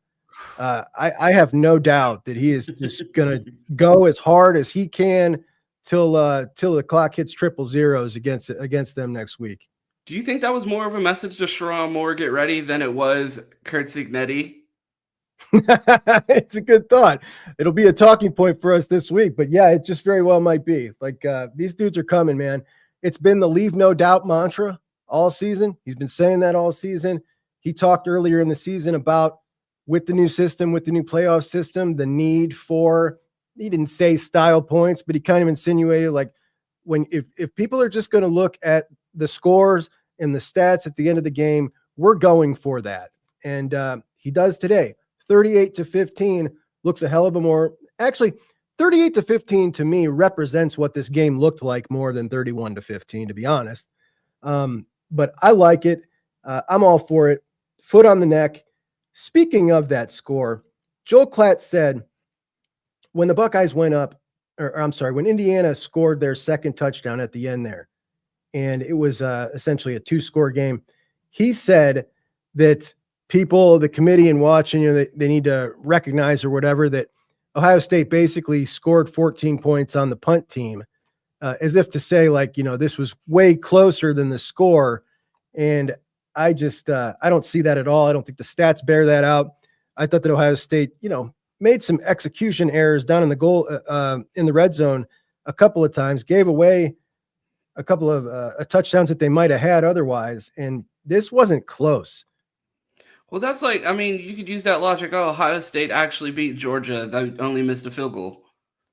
Speaker 2: I have no doubt that he is just going to go as hard as he can till the clock hits 000 against them next week.
Speaker 3: Do you think that was more of a message to Sharon Moore, get ready, than it was Curt Cignetti?
Speaker 2: It's a good thought. It'll be a talking point for us this week, but yeah, it just very well might be. Like, these dudes are coming, man. It's been the leave no doubt mantra all season. He's been saying that all season. He talked earlier in the season about, with the new system, with the new playoff system, the need for, he didn't say style points, but he kind of insinuated, like, if people are just going to look at the scores and the stats at the end of the game, we're going for that. And he does today. 38-15 looks a hell of a more, actually 38-15 to me represents what this game looked like more than 31-15, to be honest. But I like it. I'm all for it. Foot on the neck. Speaking of that score, Joel Klatt said when the Buckeyes went up, when Indiana scored their second touchdown at the end there, and it was essentially a 2-score game, he said that people, the committee and watching, they need to recognize or whatever that Ohio State basically scored 14 points on the punt team, as if to say, like, this was way closer than the score. And I just, I don't see that at all. I don't think the stats bear that out. I thought that Ohio State, made some execution errors down in the goal in the red zone a couple of times, gave away a couple of touchdowns that they might have had otherwise, and this wasn't close.
Speaker 3: Well, that's like, I mean, you could use that logic. Oh, Ohio State actually beat Georgia. That only missed a field goal.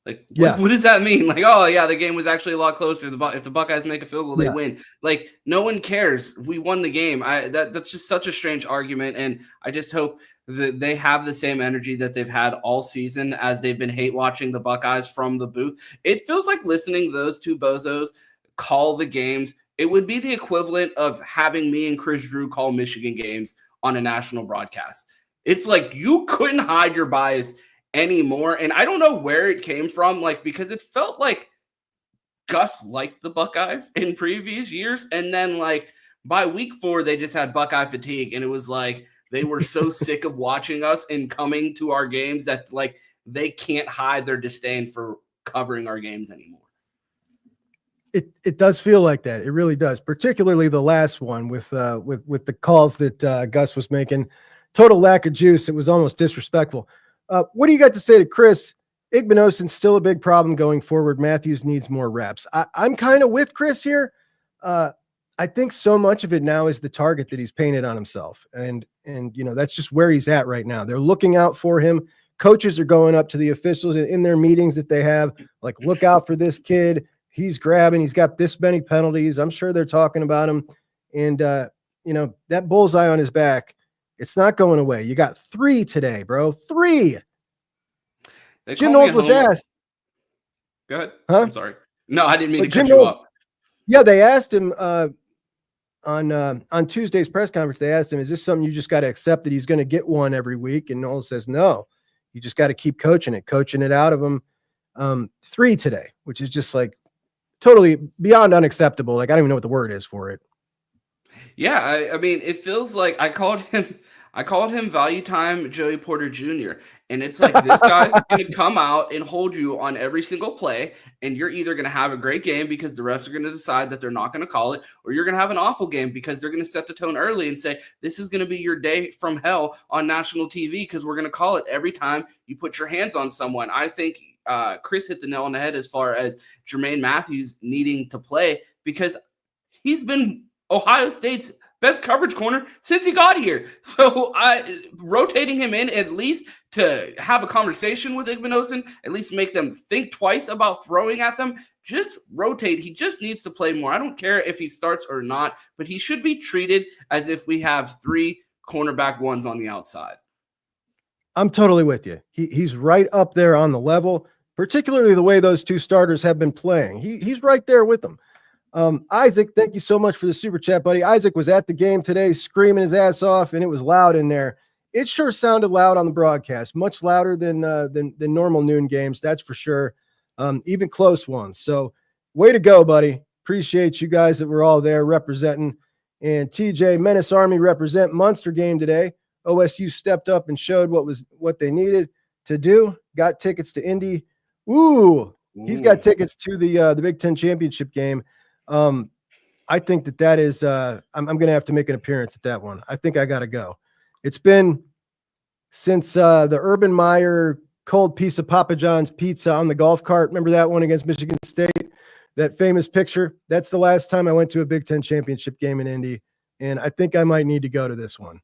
Speaker 3: Like, what does that mean? Like, oh, yeah, the game was actually a lot closer. If the Buckeyes make a field goal, they win. Like, no one cares. We won the game. That's just such a strange argument, and I just hope that they have the same energy that they've had all season as they've been hate watching the Buckeyes from the booth. It feels like listening to those two bozos call the games. It would be the equivalent of having me and Chris Drew call Michigan games on a national broadcast. It's like you couldn't hide your bias anymore. And I don't know where it came from, like, because it felt like Gus liked the Buckeyes in previous years. And then, like, by week 4, they just had Buckeye fatigue. And it was like they were so sick of watching us and coming to our games that, like, they can't hide their disdain for covering our games anymore.
Speaker 2: It does feel like that. It really does, particularly the last one with the calls that Gus was making. Total lack of juice. It was almost disrespectful. What do you got to say to Chris? Igbenogsen's still a big problem going forward. Matthews needs more reps. I'm kind of with Chris here. I think so much of it now is the target that he's painted on himself. And that's just where he's at right now. They're looking out for him. Coaches are going up to the officials in their meetings that they have, like, look out for this kid. He's grabbing. He's got this many penalties. I'm sure they're talking about him. And, that bullseye on his back, it's not going away. You got 3 today, bro. 3. Jim Knowles was asked.
Speaker 3: Go ahead.
Speaker 2: Huh?
Speaker 3: I'm sorry. No, I didn't mean to cut you off.
Speaker 2: Yeah, they asked him on Tuesday's press conference. They asked him, is this something you just got to accept that he's going to get one every week? And Knowles says, no, you just got to keep coaching it out of him. 3 today, which is just like totally beyond unacceptable. Like, I don't even know what the word is for it.
Speaker 3: Yeah, I mean, it feels like I called him value time Joey Porter Jr. And it's like, this guy's going to come out and hold you on every single play, and you're either going to have a great game because the refs are going to decide that they're not going to call it, or you're going to have an awful game because they're going to set the tone early and say, this is going to be your day from hell on national TV because we're going to call it every time you put your hands on someone. I think Chris hit the nail on the head as far as Jermaine Matthews needing to play, because he's been Ohio State's best coverage corner since he got here. So rotating him in at least to have a conversation with Igbenogsen, at least make them think twice about throwing at them, just rotate. He just needs to play more. I don't care if he starts or not, but he should be treated as if we have 3 cornerback ones on the outside.
Speaker 2: I'm totally with you. He's right up there on the level, particularly the way those 2 starters have been playing. He's right there with them. Isaac, thank you so much for the super chat, buddy. Isaac was at the game today screaming his ass off, and it was loud in there. It sure sounded loud on the broadcast, much louder than normal noon games, that's for sure, even close ones. So way to go, buddy. Appreciate you guys that were all there representing. And TJ, Menace Army represent Munster game today. OSU stepped up and showed what they needed to do. Got tickets to Indy. Ooh. He's got tickets to the Big Ten championship game. I think that is I'm going to have to make an appearance at that one. I think I got to go. It's been since the Urban Meyer cold piece of Papa John's pizza on the golf cart. Remember that one against Michigan State? That famous picture? That's the last time I went to a Big Ten championship game in Indy. And I think I might need to go to this one.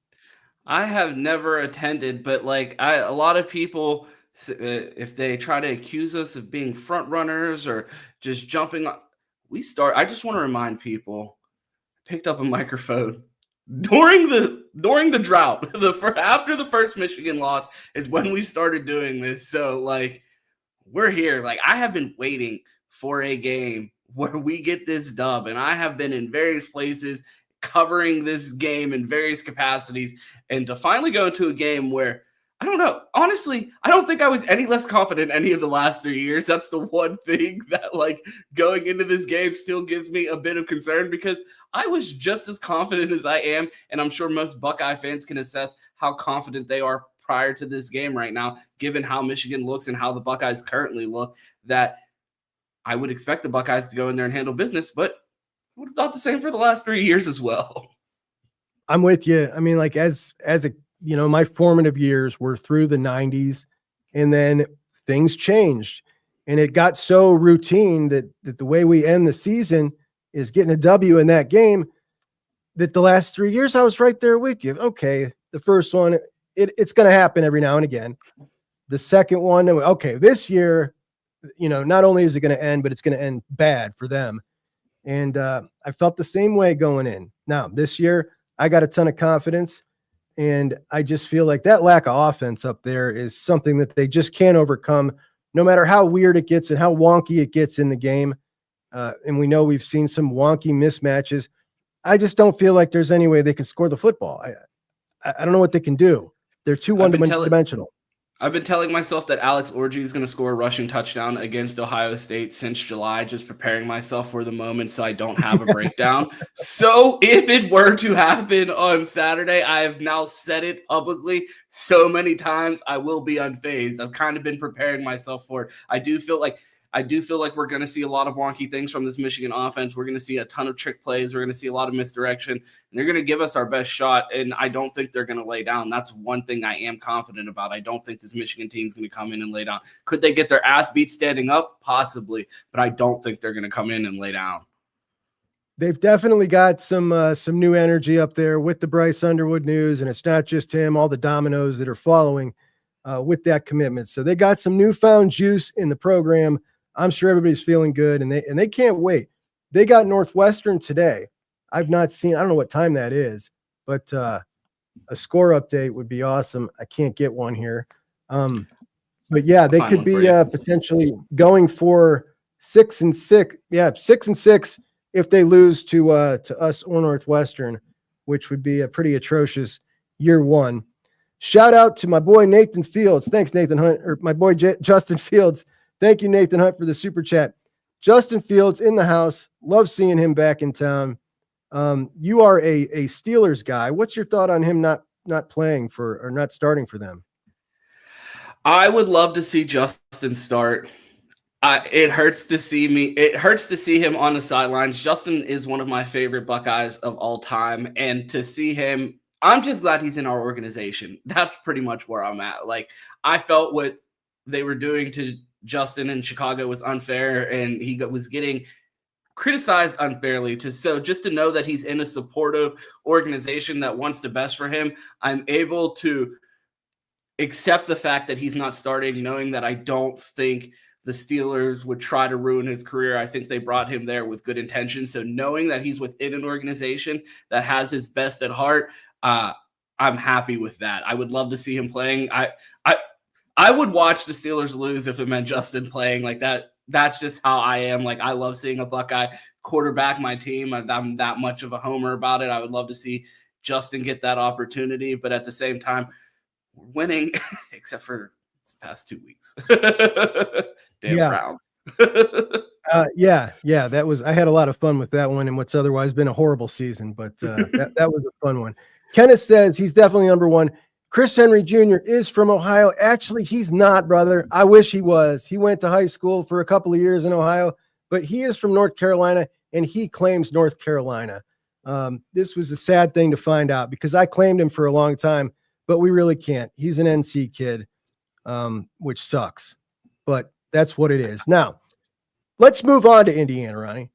Speaker 3: I have never attended, but a lot of people, if they try to accuse us of being front runners or just jumping on, I just want to remind people, I picked up a microphone during the drought. After the first Michigan loss is when we started doing this. So we're here. I have been waiting for a game where we get this dub, and I have been in various places covering this game in various capacities, and to finally go into a game where, I don't know, honestly, I don't think I was any less confident any of the last 3 years. That's the one thing that going into this game still gives me a bit of concern, because I was just as confident as I am, and I'm sure most Buckeye fans can assess how confident they are prior to this game right now, given how Michigan looks and how the Buckeyes currently look, that I would expect the Buckeyes to go in there and handle business, but I would have thought the same for the last 3 years as well.
Speaker 2: I'm with you. I mean, as a my formative years were through the 90s, and then things changed. And it got so routine that the way we end the season is getting a W in that game, that the last 3 years I was right there with you. Okay, the first one, it's going to happen every now and again. The second one, okay, this year, not only is it going to end, but it's going to end bad for them. And I felt the same way going in. Now, this year, I got a ton of confidence, and I just feel like that lack of offense up there is something that they just can't overcome, no matter how weird it gets and how wonky it gets in the game. And we know we've seen some wonky mismatches. I just don't feel like there's any way they can score the football. I don't know what they can do. They're too one-dimensional.
Speaker 3: I've been telling myself that Alex Orji is going to score a rushing touchdown against Ohio State since July, just preparing myself for the moment so I don't have a breakdown. So if it were to happen on Saturday, I have now said it publicly so many times, I will be unfazed. I've kind of been preparing myself for it. I do feel like we're going to see a lot of wonky things from this Michigan offense. We're going to see a ton of trick plays. We're going to see a lot of misdirection. And they're going to give us our best shot, and I don't think they're going to lay down. That's one thing I am confident about. I don't think this Michigan team is going to come in and lay down. Could they get their ass beat standing up? Possibly, but I don't think they're going to come in and lay down.
Speaker 2: They've definitely got some new energy up there with the Bryce Underwood news, and it's not just him, all the dominoes that are following with that commitment. So they got some newfound juice in the program. I'm sure everybody's feeling good, and they can't wait. They got Northwestern today. I don't know what time that is, but a score update would be awesome. I can't get one here. But yeah, they could be potentially going for 6-6. Yeah, 6-6 if they lose to us or Northwestern, which would be a pretty atrocious year one. Shout out to my boy Nathan Fields. Thanks, Nathan Hunt, or my boy Justin Fields. Thank you, Nathan Hunt, for the super chat. Justin Fields in the house. Love seeing him back in town. You are a Steelers guy. What's your thought on him not playing for, or not starting for them?
Speaker 3: I would love to see Justin start. It hurts to see him on the sidelines. Justin is one of my favorite Buckeyes of all time, and to see him, I'm just glad he's in our organization. That's pretty much where I'm at. Like, I felt what they were doing to Justin in Chicago was unfair, and he was getting criticized unfairly. So just to know that he's in a supportive organization that wants the best for him, I'm able to accept the fact that he's not starting, knowing that I don't think the Steelers would try to ruin his career. I think they brought him there with good intentions. So knowing that he's within an organization that has his best at heart, I'm happy with that. I would love to see him playing. I would watch the Steelers lose if it meant Justin playing like that. That's just how I am. Like, I love seeing a Buckeye quarterback my team. I'm that much of a homer about it. I would love to see Justin get that opportunity, but at the same time, we're winning, except for the past 2 weeks. Damn Browns.
Speaker 2: Yeah. That was, I had a lot of fun with that one in what's otherwise been a horrible season, but that was a fun one. Kenneth says he's definitely number one. Chris Henry Jr. is from Ohio. Actually, he's not, brother. I wish he was. He went to high school for a couple of years in Ohio, but he is from North Carolina, and he claims North Carolina. This was a sad thing to find out because I claimed him for a long time, but we really can't. He's an NC kid, which sucks, but that's what it is. Now, let's move on to Indiana, Ronnie.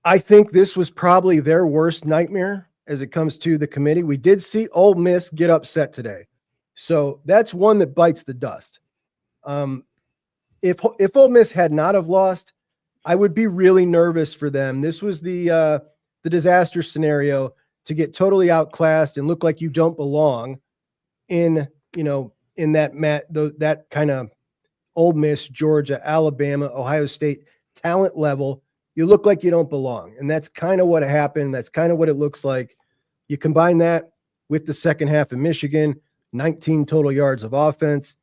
Speaker 2: I think this was probably their worst nightmare as it comes to the committee. We did see Ole Miss get upset today. So that's one that bites the dust. If Ole Miss had not have lost, I would be really nervous for them. This was the disaster scenario to get totally outclassed and look like you don't belong in that kind of Ole Miss, Georgia, Alabama, Ohio State talent level. You look like you don't belong. And that's kind of what happened. That's kind of what it looks like. You combine that with the second half of Michigan, 19 total yards of offense.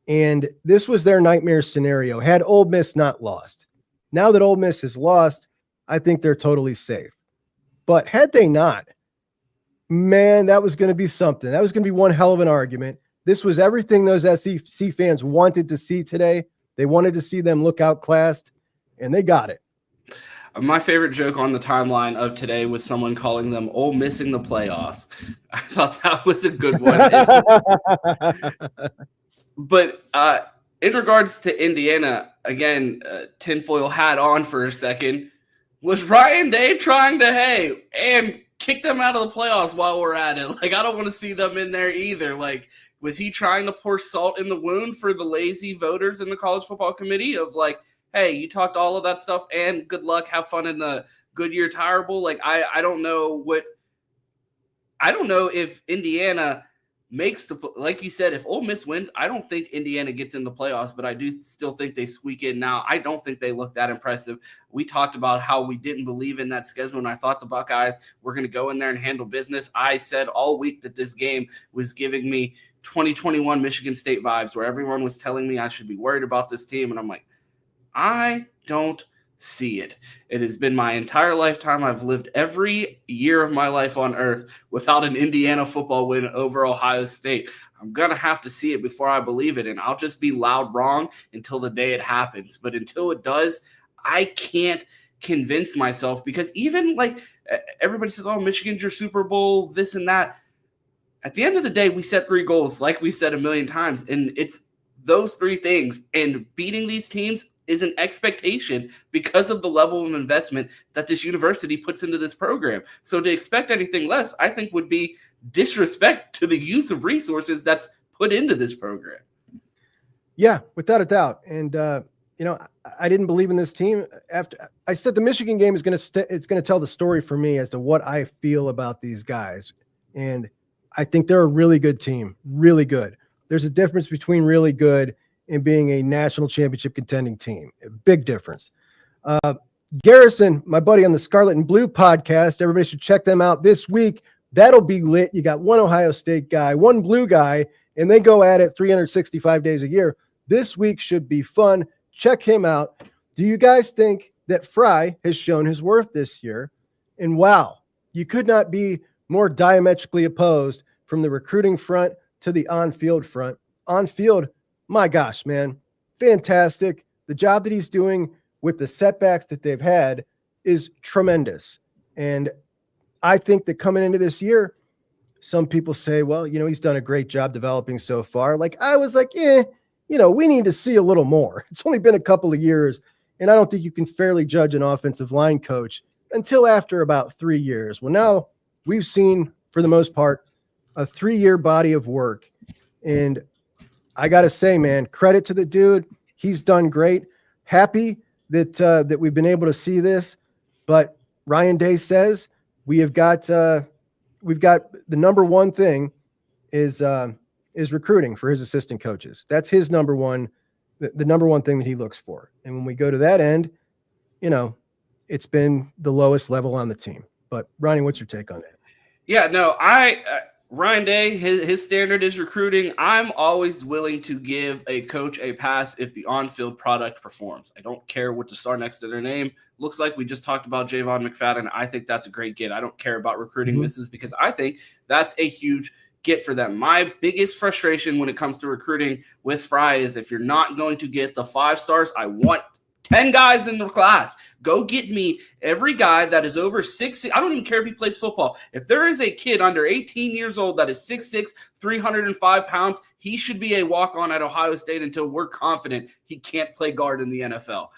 Speaker 2: And this was their nightmare scenario had Ole Miss not lost. Now that Ole Miss has lost, I think they're totally safe. But had they not, man, that was going to be something. That was going to be one hell of an argument. This was everything those SEC fans wanted to see today. They wanted to see them look outclassed, and they got it.
Speaker 3: My favorite joke on the timeline of today was someone calling them "Ole missing the playoffs." I thought that was a good one. But in regards to Indiana, again, tinfoil hat on for a second. Was Ryan Day trying to and kick them out of the playoffs while we're at it? Like, I don't want to see them in there either. Like, was he trying to pour salt in the wound for the lazy voters in the college football committee of like, hey, you talked all of that stuff and good luck, have fun in the Goodyear Tire Bowl? Like, I don't know if Indiana makes like you said, if Ole Miss wins, I don't think Indiana gets in the playoffs, but I do still think they squeak in. Now, I don't think they look that impressive. We talked about how we didn't believe in that schedule, and I thought the Buckeyes were going to go in there and handle business. I said all week that this game was giving me 2021 Michigan State vibes, where everyone was telling me I should be worried about this team, and I'm like, I don't see it. It has been my entire lifetime. I've lived every year of my life on earth without an Indiana football win over Ohio State. I'm going to have to see it before I believe it, and I'll just be loud wrong until the day it happens. But until it does, I can't convince myself, because even like everybody says, oh, Michigan's your Super Bowl, this and that. At the end of the day, we set 3 goals, like we said a million times, and it's those 3 things. And beating these teams is an expectation because of the level of investment that this university puts into this program. So to expect anything less, I think, would be disrespect to the use of resources that's put into this program.
Speaker 2: Yeah, without a doubt. And, I didn't believe in this team. After I said the Michigan game is going to tell the story for me as to what I feel about these guys. And I think they're a really good team, really good. There's a difference between really good and being a national championship contending team. A big difference. Garrison, my buddy on the Scarlet and Blue podcast, everybody should check them out this week. That'll be lit. You got one Ohio State guy, one blue guy, and they go at it 365 days a year. This week should be fun. Check him out. Do you guys think that Fry has shown his worth this year? And wow, you could not be more diametrically opposed from the recruiting front to the on-field front. On-field, my gosh, man, fantastic. The job that he's doing with the setbacks that they've had is tremendous. And I think that coming into this year, some people say, well, he's done a great job developing so far. Like, I was like, we need to see a little more. It's only been a couple of years, and I don't think you can fairly judge an offensive line coach until after about 3 years. Well, now we've seen, for the most part, a 3-year body of work. And I got to say, man, credit to the dude. He's done great. Happy that we've been able to see this. But Ryan Day says we've got the number one thing is recruiting for his assistant coaches. That's his number one, the number one thing that he looks for. And when we go to that end, it's been the lowest level on the team. But Ronnie, what's your take on that?
Speaker 3: Yeah, no, Ryan Day, his standard is recruiting. I'm always willing to give a coach a pass if the on-field product performs. I don't care what the star next to their name looks like. We just talked about Javon McFadden. I think that's a great get. I don't care about recruiting misses, because I think that's a huge get for them. My biggest frustration when it comes to recruiting with Fry is if you're not going to get the 5 stars, I want 10 guys in the class. Go get me every guy that is over 6'6". I don't even care if he plays football. If there is a kid under 18 years old that is 6'6", 305 pounds, he should be a walk-on at Ohio State until we're confident he can't play guard in the NFL.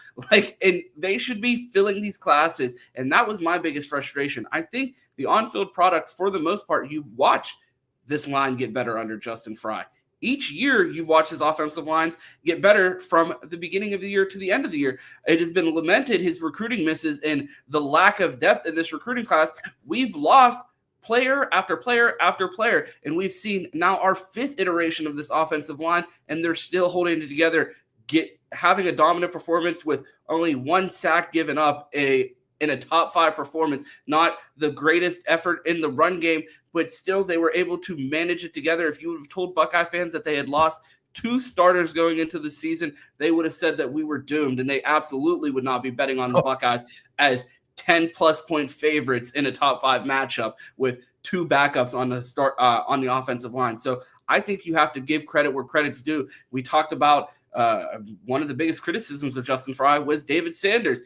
Speaker 3: And they should be filling these classes. And that was my biggest frustration. I think the on-field product, for the most part, you watch this line get better under Justin Fry. Each year, you've watched his offensive lines get better from the beginning of the year to the end of the year. It has been lamented, his recruiting misses and the lack of depth in this recruiting class. We've lost player after player after player, and we've seen now our 5th iteration of this offensive line, and they're still holding it together, having a dominant performance with only 1 sack given up in a top 5 performance. Not the greatest effort in the run game, but still they were able to manage it together. If you would have told Buckeye fans that they had lost 2 starters going into the season, they would have said that we were doomed, and they absolutely would not be betting on the Buckeyes as 10-plus point favorites in a top 5 matchup with 2 backups on the offensive line. So I think you have to give credit where credit's due. We talked about one of the biggest criticisms of Justin Fry was David Sanders.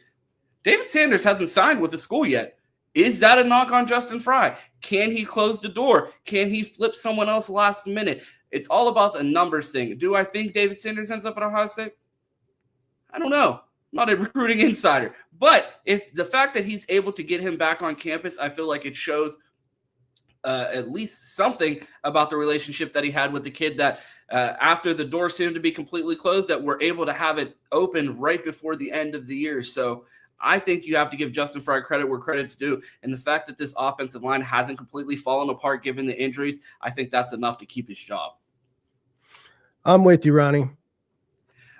Speaker 3: David Sanders hasn't signed with the school yet. Is that a knock on Justin Fry? Can he close the door? Can he flip someone else last minute? It's all about the numbers thing. Do I think David Sanders ends up at Ohio State? I don't know. I'm not a recruiting insider. But if the fact that he's able to get him back on campus, I feel like it shows at least something about the relationship that he had with the kid, that after the door seemed to be completely closed, that we're able to have it open right before the end of the year. So I think you have to give Justin Fry credit where credit's due. And the fact that this offensive line hasn't completely fallen apart given the injuries, I think that's enough to keep his job.
Speaker 2: I'm with you, Ronnie.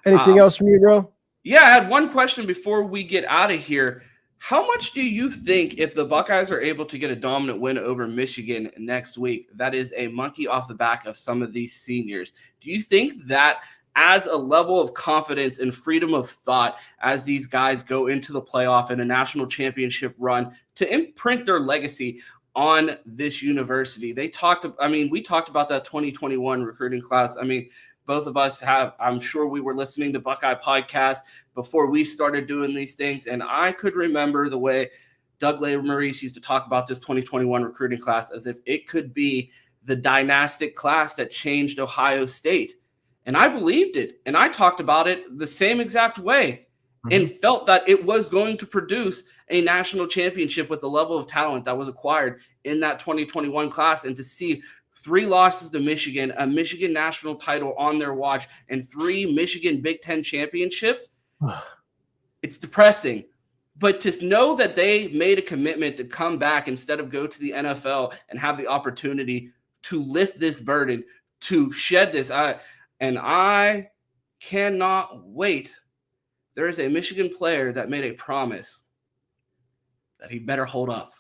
Speaker 2: Anything else from you, bro?
Speaker 3: Yeah, I had one question before we get out of here. How much do you think, if the Buckeyes are able to get a dominant win over Michigan next week, that is a monkey off the back of some of these seniors? Do you think that adds a level of confidence and freedom of thought as these guys go into the playoff and a national championship run to imprint their legacy on this university? We talked about that 2021 recruiting class. I mean, both of us have, I'm sure we were listening to Buckeye podcast before we started doing these things. And I could remember the way Doug Maurice used to talk about this 2021 recruiting class as if it could be the dynastic class that changed Ohio State. And I believed it. And I talked about it the same exact way and felt that it was going to produce a national championship with the level of talent that was acquired in that 2021 class. And to see 3 losses to Michigan, a Michigan national title on their watch, and 3 Michigan Big Ten championships, it's depressing. But to know that they made a commitment to come back instead of go to the NFL and have the opportunity to lift this burden, to shed this, I cannot wait. There is a Michigan player that made a promise that he better hold up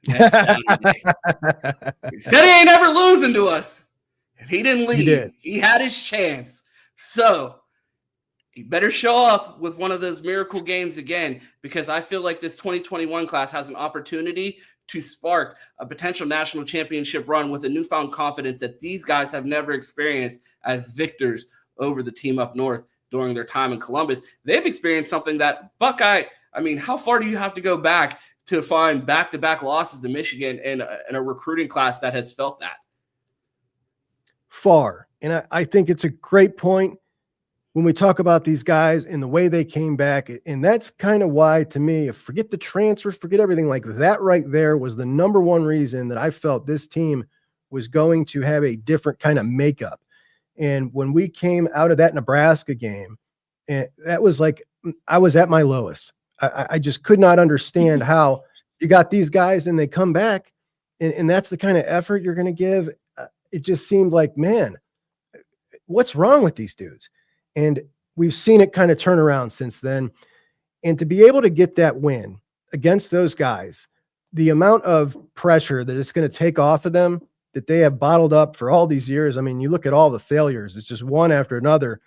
Speaker 3: next Saturday. He said he ain't ever losing to us. And he didn't leave.
Speaker 2: He did.
Speaker 3: He had his chance. So he better show up with one of those miracle games again, because I feel like this 2021 class has an opportunity to spark a potential national championship run with a newfound confidence that these guys have never experienced as victors over the team up north during their time in Columbus. They've experienced something that Buckeye, I mean, how far do you have to go back to find back-to-back losses to Michigan and a recruiting class that has felt that?
Speaker 2: Far. And I think it's a great point when we talk about these guys and the way they came back. And that's kind of why, to me, forget the transfers, forget everything, like that right there was the number one reason that I felt this team was going to have a different kind of makeup. And when we came out of that Nebraska game, and that was like, I was at my lowest. I just could not understand how you got these guys and they come back and that's the kind of effort you're going to give. It just seemed like, man, what's wrong with these dudes? And we've seen it kind of turn around since then. And to be able to get that win against those guys, the amount of pressure that it's going to take off of them that they have bottled up for all these years. I mean, you look at all the failures, it's just one after another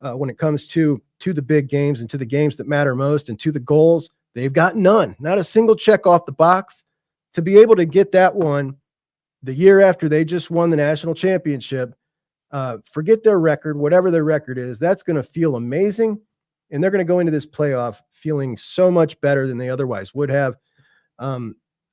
Speaker 2: when it comes to the big games and to the games that matter most and to the goals. They've got none, not a single check off the box. To be able to get that one the year after they just won the national championship, forget their record, whatever their record is, that's going to feel amazing. And they're going to go into this playoff feeling so much better than they otherwise would have. I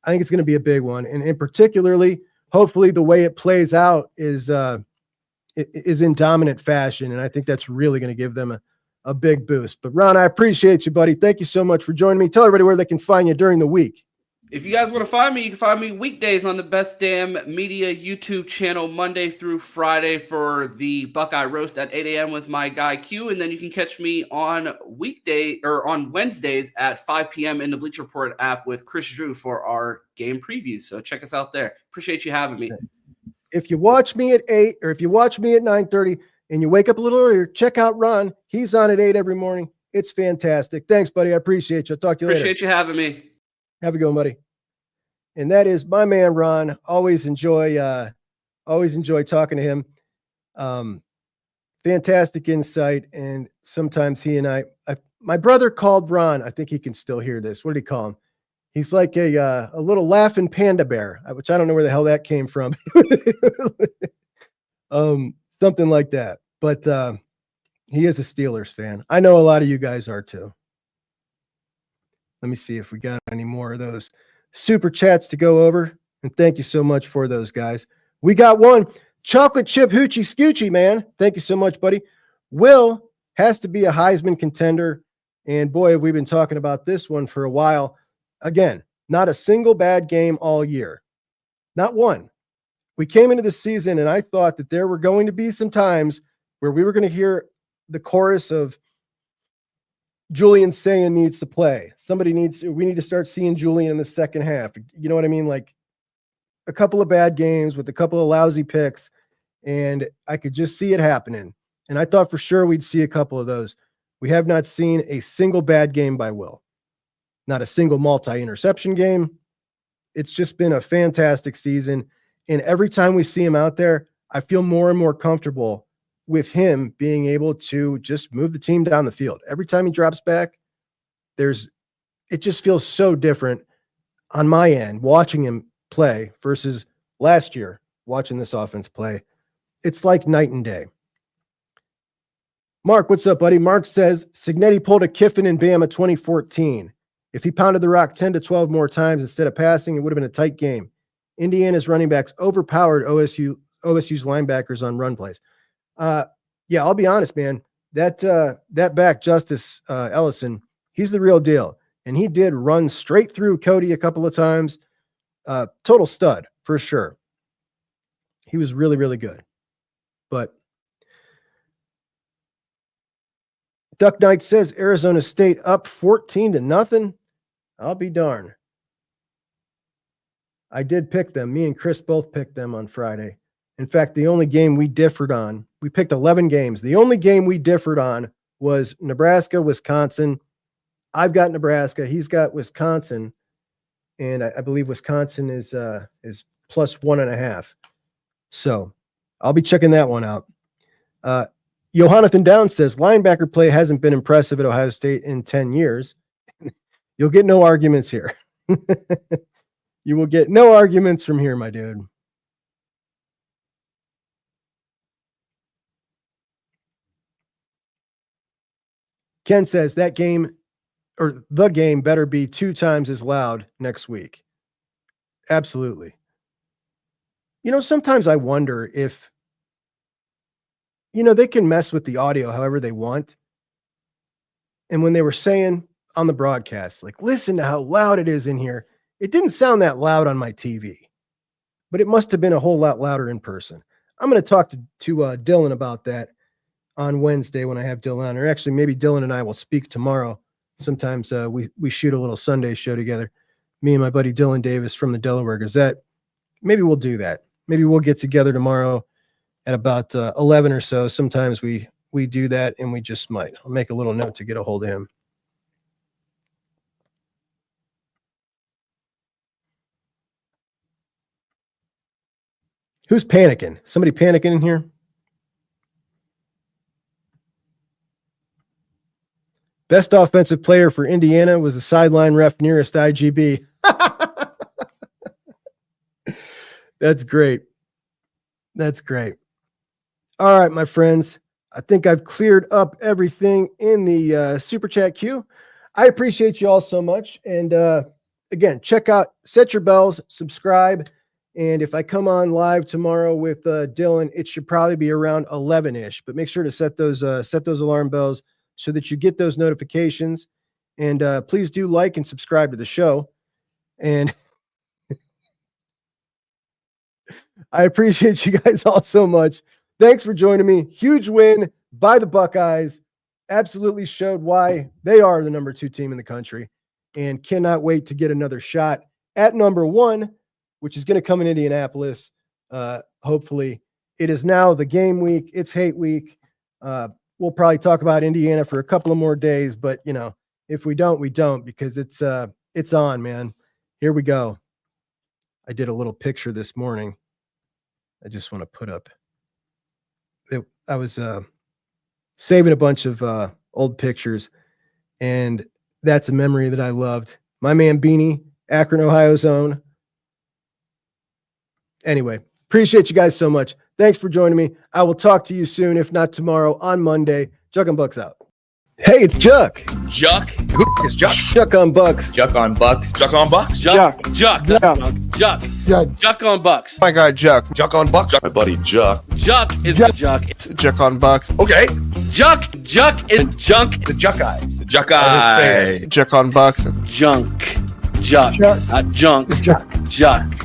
Speaker 2: think it's going to be a big one. And particularly, hopefully the way it plays out is in dominant fashion. And I think that's really going to give them a big boost. But Ron, I appreciate you, buddy. Thank you so much for joining me. Tell everybody where they can find you during the week.
Speaker 3: If you guys want to find me, you can find me weekdays on the Best Damn Media YouTube channel, Monday through Friday for the Buckeye Roast at 8 a.m. with my guy Q. And then you can catch me on Wednesdays at 5 p.m. in the Bleacher Report app with Chris Drew for our game previews. So check us out there. Appreciate you having me.
Speaker 2: If you watch me at 8 or if you watch me at 9:30 and you wake up a little earlier, check out Ron. He's on at 8 every morning. It's fantastic. Thanks, buddy. I appreciate you. I'll talk to you later.
Speaker 3: Appreciate you having me.
Speaker 2: Have a good one, buddy. And that is my man, Ron. Always enjoy talking to him. Fantastic insight. And sometimes he and my brother called Ron. I think he can still hear this. What did he call him? He's like a little laughing panda bear, which I don't know where the hell that came from. Something like that. But he is a Steelers fan. I know a lot of you guys are too. Let me see if we got any more of those super chats to go over. And thank you so much for those, guys. We got one. Chocolate chip hoochie scoochie, man. Thank you so much, buddy. Will has to be a Heisman contender. And boy, have we been talking about this one for a while. Again, not a single bad game all year. Not one. We came into the season and I thought that there were going to be some times where we were going to hear the chorus of Julian saying needs to play. We need to start seeing Julian in the second half. You know what I mean? Like a couple of bad games with a couple of lousy picks, and I could just see it happening. And I thought for sure we'd see a couple of those. We have not seen a single bad game by Will. Not a single multi-interception game. It's just been a fantastic season. And every time we see him out there, I feel more and more comfortable with him being able to just move the team down the field. Every time he drops back, it just feels so different on my end, watching him play versus last year, watching this offense play. It's like night and day. Mark, what's up, buddy? Mark says, Cignetti pulled a Kiffin in Bama 2014. If he pounded the rock 10 to 12 more times instead of passing, it would have been a tight game. Indiana's running backs overpowered OSU's linebackers on run plays. Yeah, I'll be honest, man. That back, Justice Ellison, he's the real deal. And he did run straight through Cody a couple of times. Total stud, for sure. He was really, really good. But Duck Knight says Arizona State up 14-0. I'll be darned. I did pick them. Me and Chris both picked them on Friday. In fact, the only game we differed on, we picked 11 games. The only game we differed on was Nebraska, Wisconsin. I've got Nebraska. He's got Wisconsin. And I believe Wisconsin is plus 1.5. So I'll be checking that one out. Jonathan Downs says linebacker play hasn't been impressive at Ohio State in 10 years. You'll get no arguments here. You will get no arguments from here, my dude. Ken says that game or the game better be 2 times as loud next week. Absolutely. You know, sometimes I wonder if, they can mess with the audio however they want. And when they were saying on the broadcast, like, listen to how loud it is in here, it didn't sound that loud on my TV, but it must have been a whole lot louder in person. I'm going to talk to Dylan about that on Wednesday when I have Dylan on, or actually maybe Dylan and I will speak tomorrow. Sometimes we shoot a little Sunday show together. Me and my buddy Dylan Davis from the Delaware Gazette. Maybe we'll do that. Maybe we'll get together tomorrow at about 11 or so. Sometimes we do that, and we just might. I'll make a little note to get a hold of him. Who's panicking? Somebody panicking in here? Best offensive player for Indiana was the sideline ref nearest IGB. That's great. That's great. All right, my friends. I think I've cleared up everything in the Super Chat queue. I appreciate you all so much. And again, check out, set your bells, subscribe. And if I come on live tomorrow with Dylan, it should probably be around 11-ish. But make sure to set those alarm bells so that you get those notifications. And please do like and subscribe to the show. And I appreciate you guys all so much. Thanks for joining me. Huge win by the Buckeyes. Absolutely showed why they are the number 2 team in the country, and cannot wait to get another shot at number 1, which is going to come in Indianapolis. Hopefully it is now the game week. It's hate week. We'll probably talk about Indiana for a couple of more days, but if we don't, we don't, because it's on, man. Here we go. I did a little picture this morning. I just want to put up. I was saving a bunch of old pictures, and that's a memory that I loved. My man Beanie, Akron, Ohio's own. Anyway, appreciate you guys so much. Thanks for joining me. I will talk to you soon, if not tomorrow, on Monday. Jug and Bucks out. Hey, it's Juck.
Speaker 4: Juck. Who the f- is Juck?
Speaker 2: Juck on Bucks.
Speaker 5: Juck on Bucks.
Speaker 4: Juck on Bucks.
Speaker 6: Juck. Juck on Bucks.
Speaker 7: My guy Juck.
Speaker 4: Juck on Bucks.
Speaker 5: My buddy Juck.
Speaker 6: Juck is the Juck.
Speaker 7: It's Juck on Bucks.
Speaker 4: Okay.
Speaker 6: Juck is junk.
Speaker 4: The Juckeyes. The Juckeyes.
Speaker 7: Juck on Bucks.
Speaker 6: Junk. Juck. Junk. Juck.